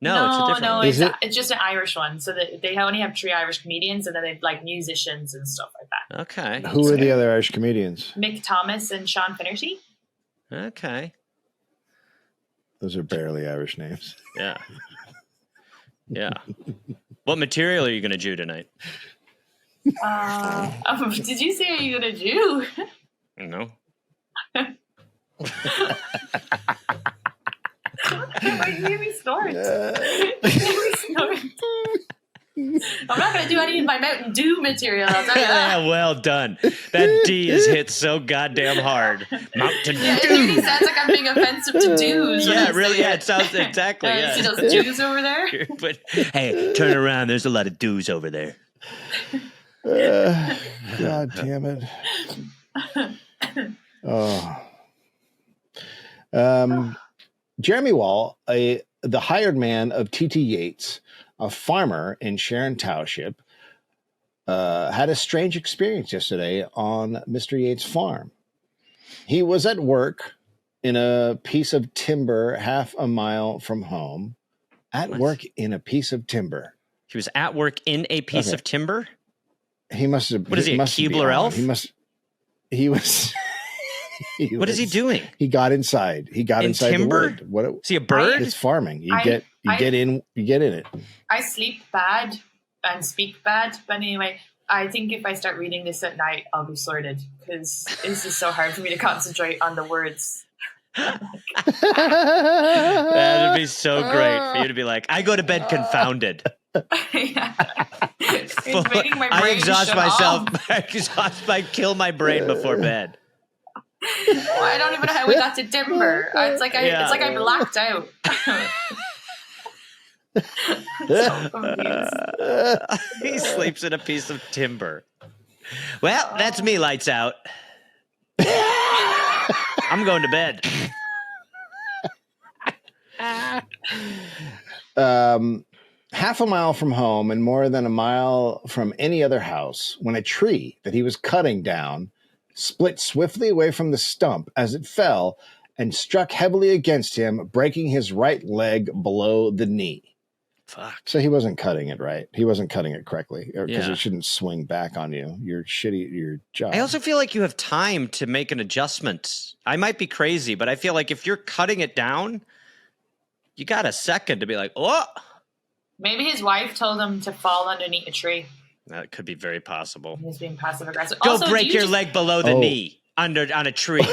No, it's a different one. It's just an Irish one. So they only have 3 Irish comedians, and then they have like musicians and stuff like that. Okay. Who are the other Irish comedians? Mick Thomas and Sean Finnerty. Okay. Those are barely Irish names. Yeah. Yeah. What material are you going to do tonight? Did you say are you gonna do? No. You made me snort. I'm not gonna do any of my Mountain Dew material. I'll tell you that. Yeah, well done. That D is hit so goddamn hard. Mountain Dew. It really sounds like I'm being offensive to Jews. Yeah, really. Yeah, it sounds exactly. Yeah. See those Jews over there? But hey, turn around. There's a lot of Dews over there. God damn it. Oh. Jeremy Wall, the hired man of T.T. Yates, a farmer in Sharon Township, had a strange experience yesterday on Mr. Yates' farm. He was at work in a piece of timber half a mile from home. Work in a piece of timber. He was at work in a piece of timber? He must have. What is he, a Keebler elf? He was. What is he doing? He got inside. He got inside timber? the wood. Is he a bird? It's farming. You I- get in it. I sleep bad and speak bad, but anyway, I think if I start reading this at night, I'll be sorted because this is so hard for me to concentrate on the words. That'd be so great for you to be like, I go to bed confounded. It's making my brain I exhaust shut myself. off. I kill my brain before bed. Well, I don't even know how we got to timber. It's like I blacked out. So confused. He sleeps in a piece of timber. Well, that's me, lights out. I'm going to bed. Half a mile from home and more than a mile from any other house, when a tree that he was cutting down split swiftly away from the stump as it fell and struck heavily against him, breaking his right leg below the knee. Fuck. So he wasn't cutting it right. He wasn't cutting it correctly because Yeah. it shouldn't swing back on you. You're shitty at your job. I also feel like you have time to make an adjustment. I might be crazy, but I feel like if you're cutting it down, you got a second to be like, oh. Maybe his wife told him to fall underneath a tree. That could be very possible. He was being passive aggressive. Go Also, do break you your just- leg below the knee on a tree.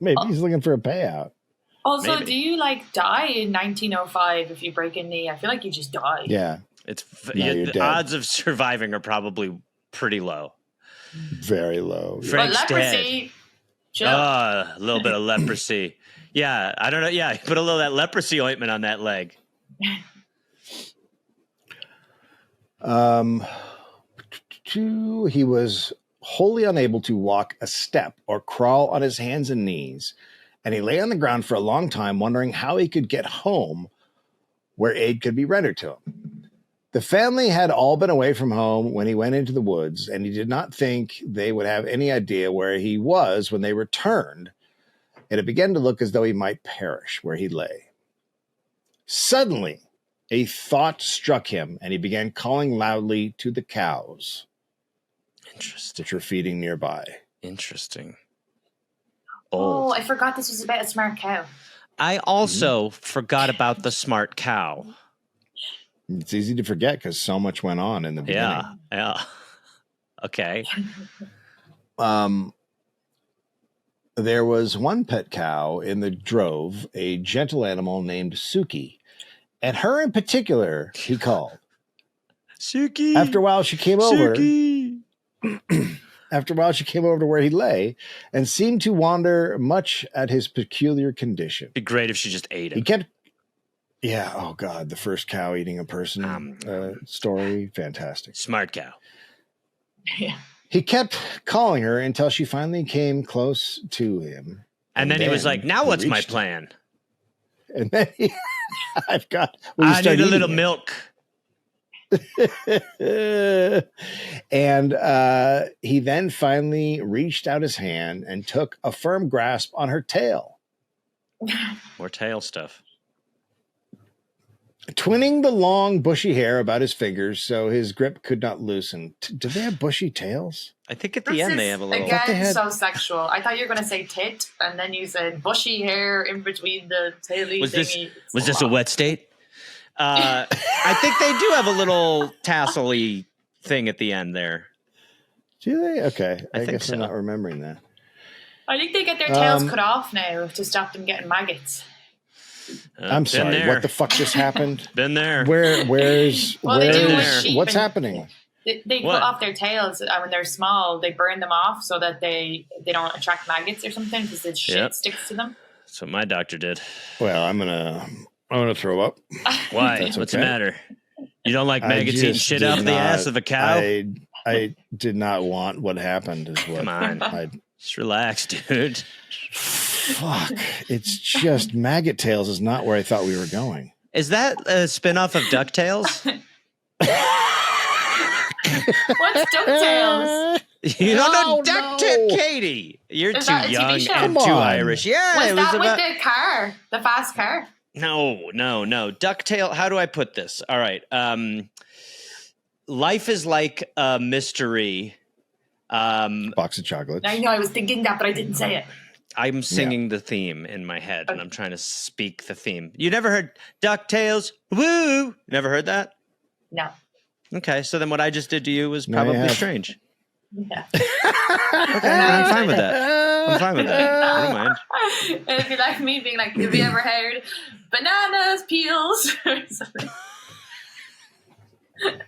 Maybe he's looking for a payout. Also, Maybe. do you die in 1905 if you break a knee? I feel like you just die. Yeah, It's you're the dead. odds of surviving are probably pretty low. very low. But Frank's leprosy, chill. A little bit of leprosy. Yeah, I don't know. Yeah, put a little of that leprosy ointment on that leg. He was wholly unable to walk a step or crawl on his hands and knees, and he lay on the ground for a long time wondering how he could get home where aid could be rendered to him. The family had all been away from home when he went into the woods, and he did not think they would have any idea where he was when they returned, and it began to look as though he might perish where he lay. Suddenly, a thought struck him, and he began calling loudly to the cows Interesting. that were feeding nearby. Interesting. Oh, Bold. I forgot this was about a smart cow. I also forgot about the smart cow. It's easy to forget because so much went on in the beginning. Yeah. Okay. There was one pet cow in the drove, a gentle animal named Suki, and her in particular he called. Suki. After a while, she came over. Suki. After a while, she came over to where he lay and seemed to wonder much at his peculiar condition. Be great if she just ate He it. kept, yeah, oh God, the first cow eating a person story, fantastic. Smart cow. Yeah. He kept calling her until she finally came close to him. And then he was like, now he what's my reached- plan? And then he, I've got, I need a little milk. And he then finally reached out his hand and took a firm grasp on her tail, More tail stuff. twinning the long bushy hair about his fingers so his grip could not loosen. Do they have bushy tails? I think at the end they have a little. Thought they Again, had- so sexual. I thought you were going to say tit, and then you said bushy hair in between the taily Was this thingy. was this a wet state? I think they do have a little tassel-y thing at the end there. Do they? Okay. I think guess so. I'm not remembering that. I think they get their tails cut off now to stop them getting maggots. I'm Been sorry. there. What the fuck just happened? Been there. Where's Well, they do with where's sheep what's and- happening? They What? cut off their tails when they're small. They burn them off so that they don't attract maggots or something because the shit Yep. sticks to them. That's what my doctor did. Well, I'm gonna throw up. Why? That's What's okay. the matter? You don't like I maggots eating just shit did out of the not- ass of a cow? I did not want what happened. Is what Come on. I Just relax, dude. fuck. It's just maggot tails is not where I thought we were going. Is that a spinoff of DuckTales? What's DuckTales? You don't know No, DuckTales, no. Katie. You're Is too that a TV young show? and Come too on. Irish. Yeah, Was it was that about. with the car, the fast car? No. DuckTale. How do I put this? All right. Life is like a mystery. Box of chocolates. I know, I was thinking that, but I didn't say it. I'm singing the theme in my head, and I'm trying to speak the theme. You never heard DuckTales? Woo! Never heard that? No. Okay, so then what I just did to you was probably strange. Yeah. Okay, I'm fine with that. I'm fine with that. I don't mind. It'd be like me being like, have you ever heard bananas, peels, or something?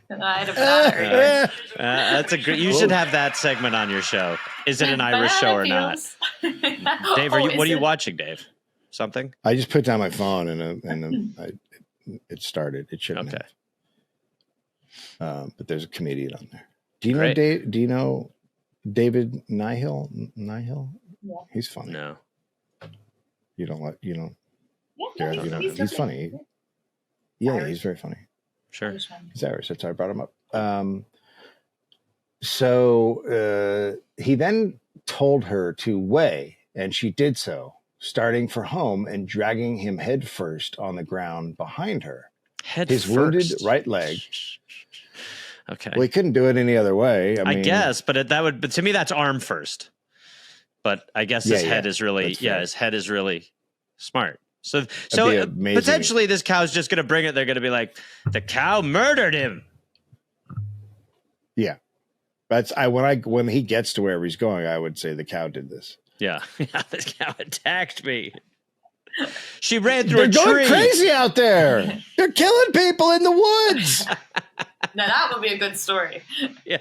I had a banana. That's a great. You should have that segment on your show. Is it an Irish show or not? Dave, what are you watching, Dave? Something? I just put down my phone and it started. It shouldn't have. But there's a comedian on there. Do you know Dave? Do you know David Nihil? Yeah. He's funny. No. You don't like. You know. Yeah, he's funny. Yeah, he's very funny. Sure. He's Irish. That's how I brought him up. So he then told her to weigh, and she did so, starting for home and dragging him head first on the ground behind her. His wounded right leg. Okay. Well, he couldn't do it any other way. I mean, guess, but but to me that's arm first. But I guess his head is really his head is really smart. So potentially this cow's just going to bring it. They're going to be like, the cow murdered him. Yeah. That's when he gets to wherever he's going, I would say the cow did this. Yeah. The cow attacked me. She ran through a tree. They're going crazy out there. They're killing people in the woods. Now that would be a good story. Yeah.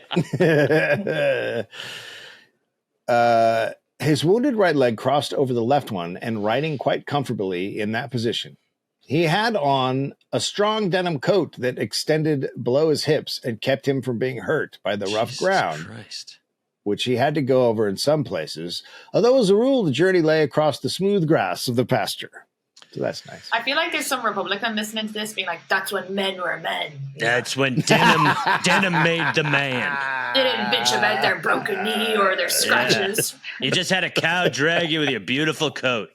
His wounded right leg crossed over the left one and riding quite comfortably in that position. He had on a strong denim coat that extended below his hips and kept him from being hurt by the rough ground, which he had to go over in some places. Although as a rule, the journey lay across the smooth grass of the pasture. So that's nice. I feel like there's some Republican listening to this being like, that's when men were men. That's when denim made the man. They didn't bitch about their broken knee or their scratches. You just had a cow drag you with your beautiful coat.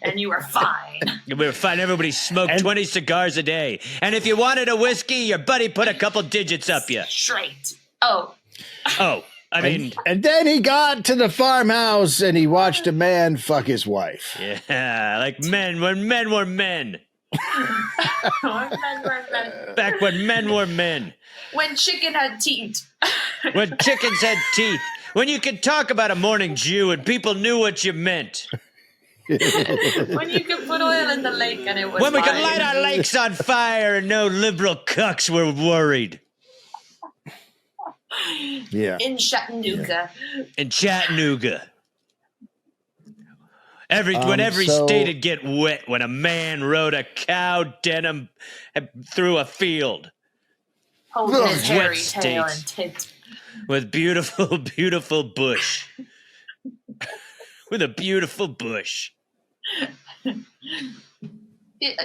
And you were fine. We were fine. Everybody smoked 20 cigars a day. And if you wanted a whiskey, your buddy put a couple digits up you. Straight. Oh. I mean, and then he got to the farmhouse and he watched a man fuck his wife. Yeah, like when men were men. Back when men were men. When chicken had teeth. When chickens had teeth. When you could talk about a morning Jew and people knew what you meant. When you could put oil in the lake and it was When we could light our lakes on fire and no liberal cucks were worried. Yeah. In Chattanooga. When every state'd get wet when a man rode a cow denim through a field. Holding his hairy tail and tit. With beautiful, beautiful bush. With a beautiful bush. Did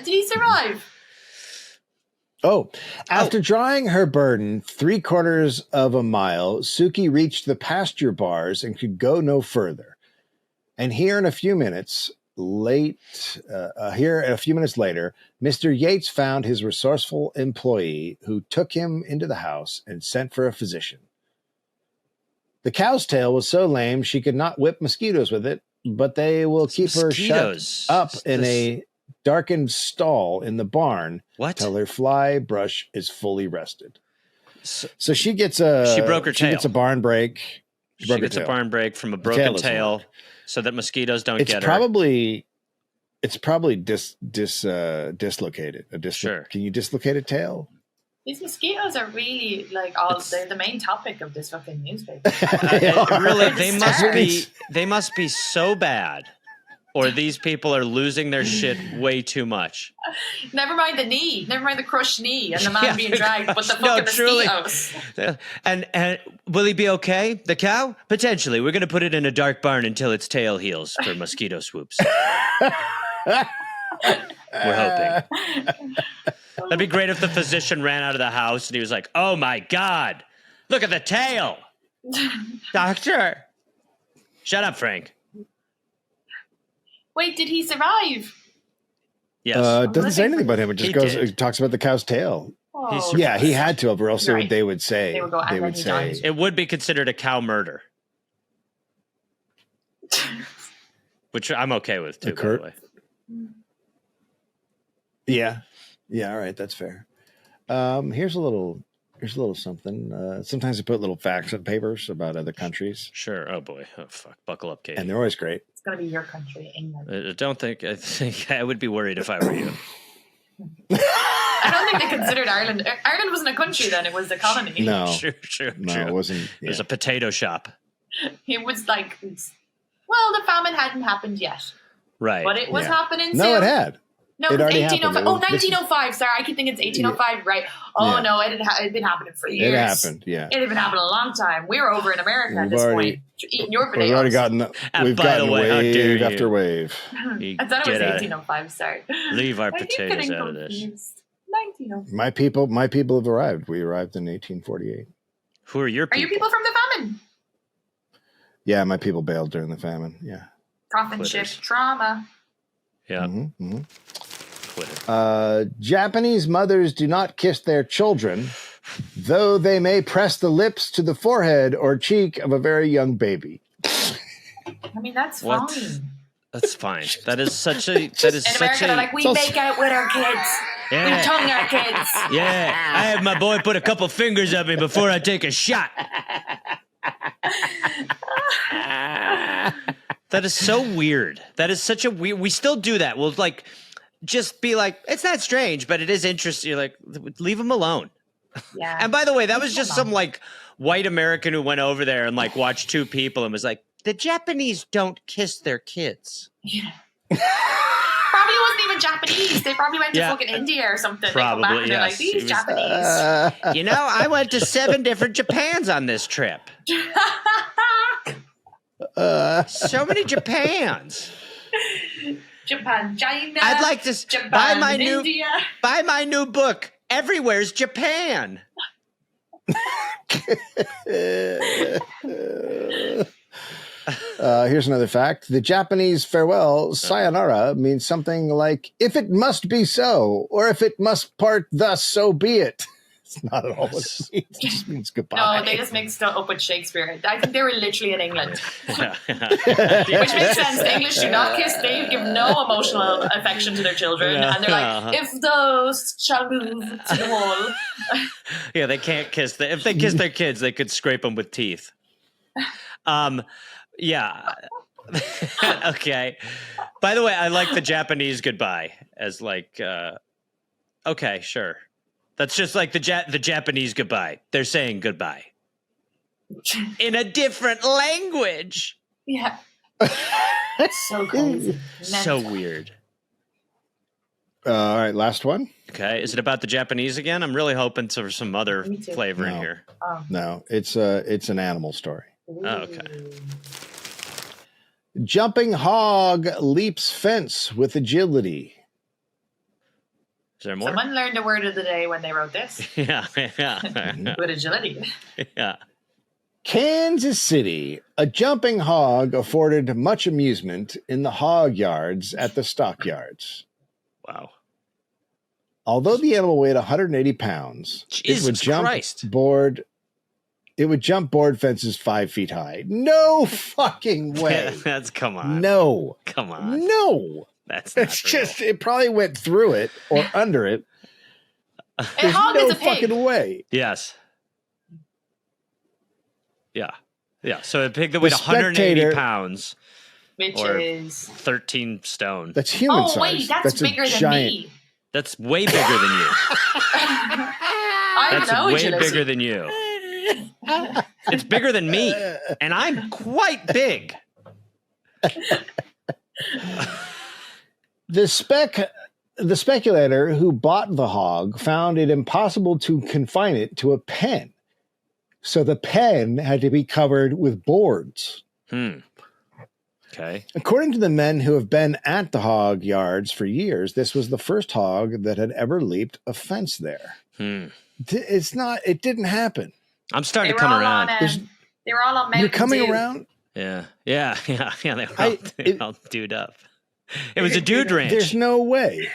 he survive? After drawing her burden 3/4 of a mile, Suki reached the pasture bars and could go no further. And here a few minutes later, Mr. Yates found his resourceful employee who took him into the house and sent for a physician. The cow's tail was so lame she could not whip mosquitoes with it, but they will keep her shut up in a darkened stall in the barn till her fly brush is fully rested. So she gets she broke her tail. She gets a barn break. She gets a barn break from a broken tail so that mosquitoes don't get her. It's probably dislocated. Sure. Can you dislocate a tail? These mosquitoes are really they're the main topic of this fucking newspaper. Really, they must be so bad. Or these people are losing their shit way too much. Never mind the knee. Never mind the crushed knee and the man being dragged, but the fucking mosquitoes. And will he be okay? The cow? Potentially. We're going to put it in a dark barn until its tail heals for mosquito swoops. We're hoping. That'd be great if the physician ran out of the house and he was like, oh my God, look at the tail. Doctor. Shut up, Frank. Wait, did he survive? Yes. It doesn't say anything about him. It just it talks about the cow's tail. Oh, Yeah, he had to have, or else Right. they would say. They would go, and then he died. It would be considered a cow murder, which I'm okay with too. By the way. Yeah. All right, that's fair. Here's a little something. Sometimes I put little facts on papers about other countries. Sure. Oh boy. Oh fuck. Buckle up, Katie. And they're always great. It's going to be your country, England. I think I would be worried if I were you. I don't think they considered Ireland. Ireland wasn't a country then; it was a colony. No, True. it wasn't. It was a potato shop. It was like, well, the famine hadn't happened yet, Right. but it was happening soon. No, it had. No, It it was already 1805. happened. Oh, 1905. Sorry, I keep thinking it's 1805. Right. Oh, Yeah. no, it had been happening for years. It happened. Yeah. It had been happening a long time. We were over in America at We've this already- point, eating your We've potatoes. already gotten. We've by the gotten way, how dare wave you. after wave. You I thought it was get out- 1805. Sorry. Leave our I keep potatoes getting out of this. confused. 1905. My people have arrived. We arrived in 1848. Who are your Are people? you people from the famine? Yeah, my people bailed during the famine. Yeah. Coffin ship Quitters. trauma. Yeah. Mm-hmm. Twitter. Japanese mothers do not kiss their children, though they may press the lips to the forehead or cheek of a very young baby. I mean, that's What? fine. That's fine. That is such a. That is In such America, a. they're like, we make out with our kids. We Yeah. tongue our kids. Yeah, I had my boy put a couple fingers up me before I take a shot. That is so weird. That is such a weird. We still do that. We'll like just be like, it's not strange, but it is interesting. You're like, leave them alone. Yeah. And by the way, that was just some like white American who went over there and like watched two people and was like, the Japanese don't kiss their kids. Yeah. Probably wasn't even Japanese. They probably went to Yeah. fucking India or something. Probably, they come back and they're like, yes. these It was- Japanese. You know, I went to 7 different Japans on this trip. So many Japans. Japan, China. I'd like to Japan, buy my new book. Everywhere's Japan. Here's another fact. The Japanese farewell, sayonara, means something like, if it must be so, or if it must part thus, so be it. It's not at all what it means. It just means goodbye. No, they just mixed it up with Shakespeare. I think they were literally in England. Which makes sense. The English do not kiss. They give no emotional affection to their children. And they're like, if those shall move to the wall. Yeah, they can't kiss. If they kiss their kids, they could scrape them with teeth. Yeah. Okay. By the way, I like the Japanese goodbye as like, okay, sure. That's just like the Japanese goodbye. They're saying goodbye in a different language. Yeah. So crazy. So weird. All right, last one. Okay, is it about the Japanese again? I'm really hoping for some other Me too. flavor in No. here. No, it's an animal story. Oh, okay. Jumping hog leaps fence with agility. Is there more? Someone learned a word of the day when they wrote this. Yeah. With agility. Yeah. Kansas City, a jumping hog afforded much amusement in the hog yards at the stockyards. Wow. Although the animal weighed 180 pounds, Jesus Christ. It would jump board fences 5 feet high. No fucking way. That's come on. No. Come on. No. That's not It's real. just, it probably went through it or under it. A There's hog no is a pig. fucking way. Yes. Yeah. Yeah. So a pig that weighed The 180 spectator- pounds, Which Or- is... 13 stone. That's human Oh, size. wait, that's a bigger than giant. me. That's way bigger than you. I That's know way agility. bigger than you. It's bigger than me, and I'm quite big. The speculator who bought the hog found it impossible to confine it to a pen. So the pen had to be covered with boards. Okay. According to the men who have been at the hog yards for years, this was the first hog that had ever leaped a fence there. It didn't happen. I'm starting They to were come all around. on, they were all on Mountain You're coming Dew. around? Yeah. They were all dude up. It was a dude ranch. There's no way.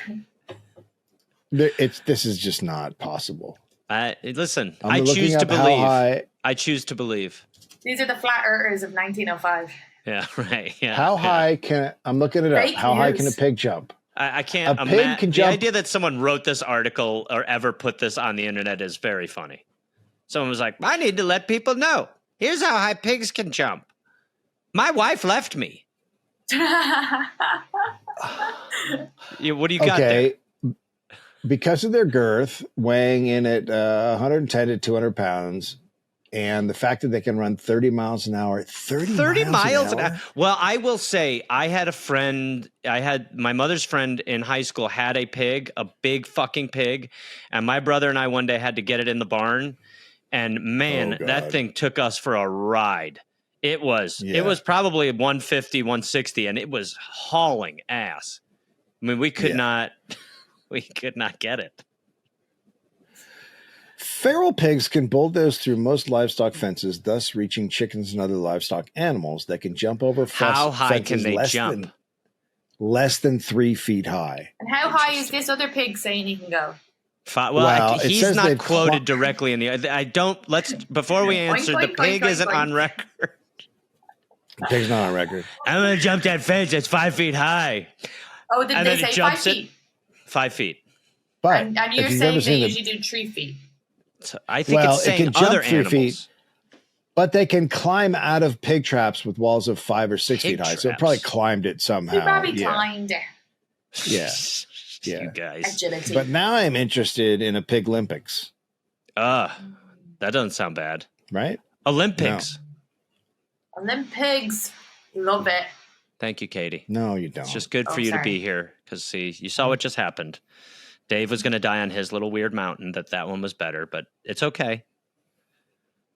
This is just not possible. Listen, I'm I looking choose to up how believe. high- I choose to believe. These are the flat earthers of 1905. Yeah, right. Yeah. How yeah. high can I'm looking it up? Fake How high can a news. pig jump? I can't A pig imagine. can The jump- idea that someone wrote this article or ever put this on the internet is very funny. Someone was like, I need to let people know. Here's how high pigs can jump. My wife left me. What do you got there? Because of their girth, weighing in at 110 to 200 pounds, and the fact that they can run 30 miles an hour. 30 miles an hour? Well, I will say I had a friend. My mother's friend in high school had a pig, a big fucking pig. And my brother and I one day had to get it in the barn. And man, that thing took us for a ride. It was probably 150, 160, and it was hauling ass. I mean, we could not get it. Feral pigs can bulldoze through most livestock fences, thus reaching chickens and other livestock animals that can jump over How high can they jump? Less than 3 feet high. And how high is this other pig saying he can go? Well, it he's says not they've quoted directly in the. I don't. Let's before we answer. The pig isn't on record. The pig's not on record. I'm gonna jump that fence. It's 5 feet high. Oh, did And they then it say 5 jumps it. feet? 5 feet. But And if you're you've saying ever they seen usually do 3 feet. I think Well, it's it saying can jump other 3 animals. feet. But they can climb out of pig traps with walls of 5 or 6 Pig feet high. So it traps. probably climbed it somehow. He probably yeah. climbed it. Yeah. Yeah. You guys. Agility. But now I'm interested in a pig Olympics, That doesn't sound bad. right? Olympics. Olympics. Love it. Thank you, Katie. No, you don't. It's just good for Oh, you to sorry. be here because see, you saw what just happened. Dave was going to die on his little weird mountain. That one was better, but it's okay.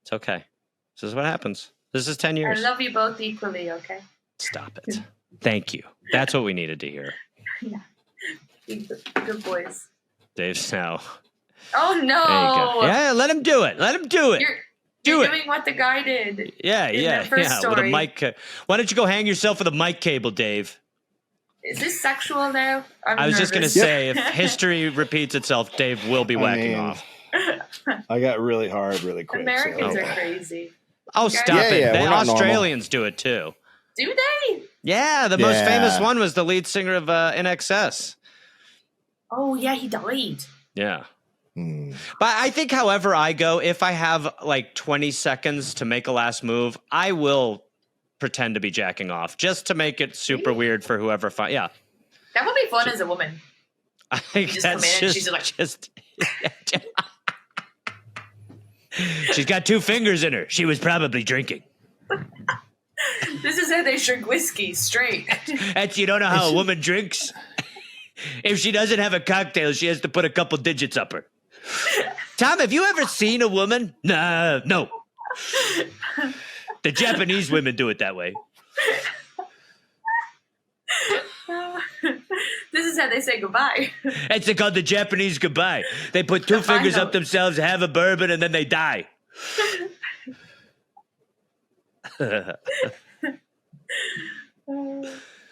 It's okay. This is what happens. This is 10 years. I love you both equally, okay? Stop it. Thank you. That's what we needed to hear. Good boys. Dave's now. Oh, There you no. go. Yeah, let him do it. Let him do it. You're it. doing what the guy did. Yeah. the first With a story. mic. Why don't you go hang yourself with a mic cable, Dave? Is this sexual now? I was just going to say, if history repeats itself, Dave will be whacking off. I got really hard really quick. Americans so. are crazy. Oh, stop Yeah, it. yeah, The we're not Australians do it too. Do they? Yeah, the most Yeah. famous one was the lead singer of NXS. Oh, yeah, he died. Yeah. Hmm. But I think however I go, if I have like 20 seconds to make a last move, I will pretend to be jacking off just to make it super weird for whoever yeah. That would be fun as a woman. I think Just come that's in and she's like- She's got 2 fingers in her. She was probably drinking. This is how they drink whiskey, straight. You don't know how a woman drinks? If she doesn't have a cocktail, she has to put a couple digits up her. Tom, have you ever seen a woman? No. The Japanese women do it that way. This is how they say goodbye. It's called the Japanese goodbye. They put 2 fingers up themselves, have a bourbon, and then they die.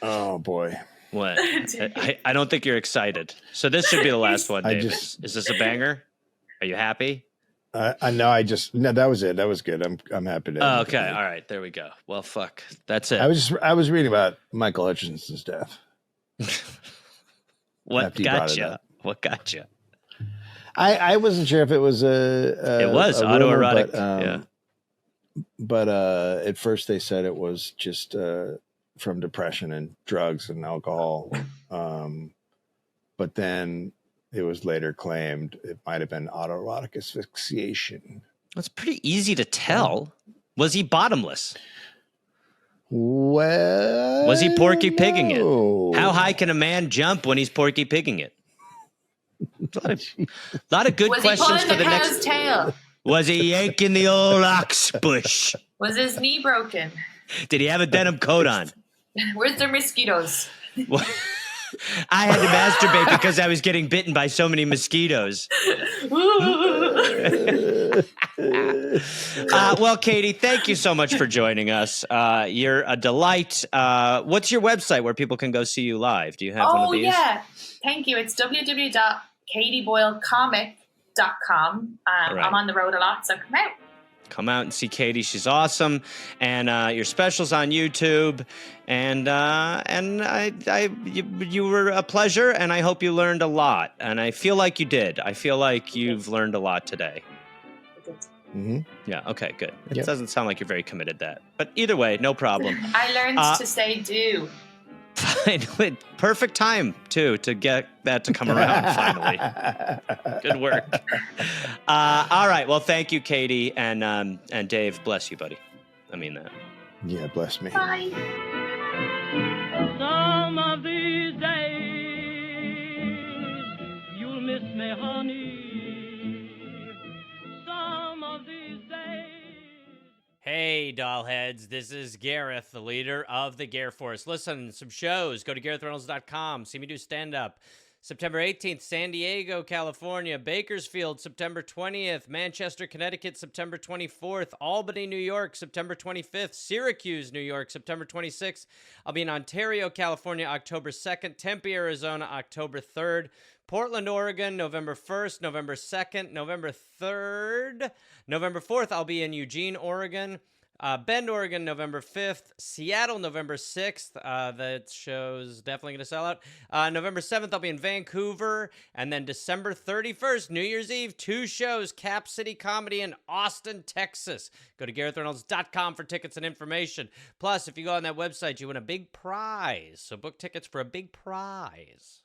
Oh boy. What? I don't think you're excited. So this should be the last one, I David. just- Is this a banger? Are you happy? I know. No, that was it. That was good. I'm happy to. Oh, okay. All right. There we go. Well, fuck. That's it. I was reading about Michael Hutchinson's death. What after you brought it got you? up. What got you? I wasn't sure if it was It was a rumor, autoerotic. but, Yeah. But at first they said it was just from depression and drugs and alcohol. But then it was later claimed it might have been autoerotic asphyxiation. It's pretty easy to tell. Was he bottomless? Well, Was he Porky Pigging it? no. How high can a man jump when he's Porky Pigging it? A lot of good Was he questions pulling for the the cow's next. tail? Was he yanking the old ox bush? Was his knee broken? Did he have a denim coat on? Where's the mosquitoes? I had to masturbate because I was getting bitten by so many mosquitoes. Well, Katie, thank you so much for joining us. You're a delight. What's your website where people can go see you live? Do you have one of Oh, these? yeah. Thank you. It's KaiteBoyleComic.com. Right. I'm on the road a lot, so come out. Come out and see Katie. She's awesome. And your specials on YouTube. And you were a pleasure, and I hope you learned a lot. And I feel like you did. I feel like you've learned a lot today. Mm-hmm. Yeah, okay, good. It Yep. doesn't sound like you're very committed to that. But either way, no problem. I learned to say do. Fine. Perfect time, too, to get that to come around finally. Good work. All right. Well, thank you, Katie. And Dave, bless you, buddy. I mean that. Yeah, bless me. Bye. Some of these days you'll miss me, honey. Some of these days. Hey, dollheads, this is Gareth, the leader of the Gare Force. Listen, some shows. Go to GarethReynolds.com. See me do stand-up. September 18th, San Diego, California. Bakersfield, September 20th. Manchester, Connecticut, September 24th. Albany, New York, September 25th. Syracuse, New York, September 26th. I'll be in Ontario, California, October 2nd. Tempe, Arizona, October 3rd. Portland, Oregon, November 1st, November 2nd, November 3rd. November 4th, I'll be in Eugene, Oregon. Bend, Oregon, November 5th. Seattle, November 6th. That show's definitely going to sell out. November 7th, I'll be in Vancouver. And then December 31st, New Year's Eve, 2 shows, Cap City Comedy in Austin, Texas. Go to GarethReynolds.com for tickets and information. Plus, if you go on that website, you win a big prize. So book tickets for a big prize.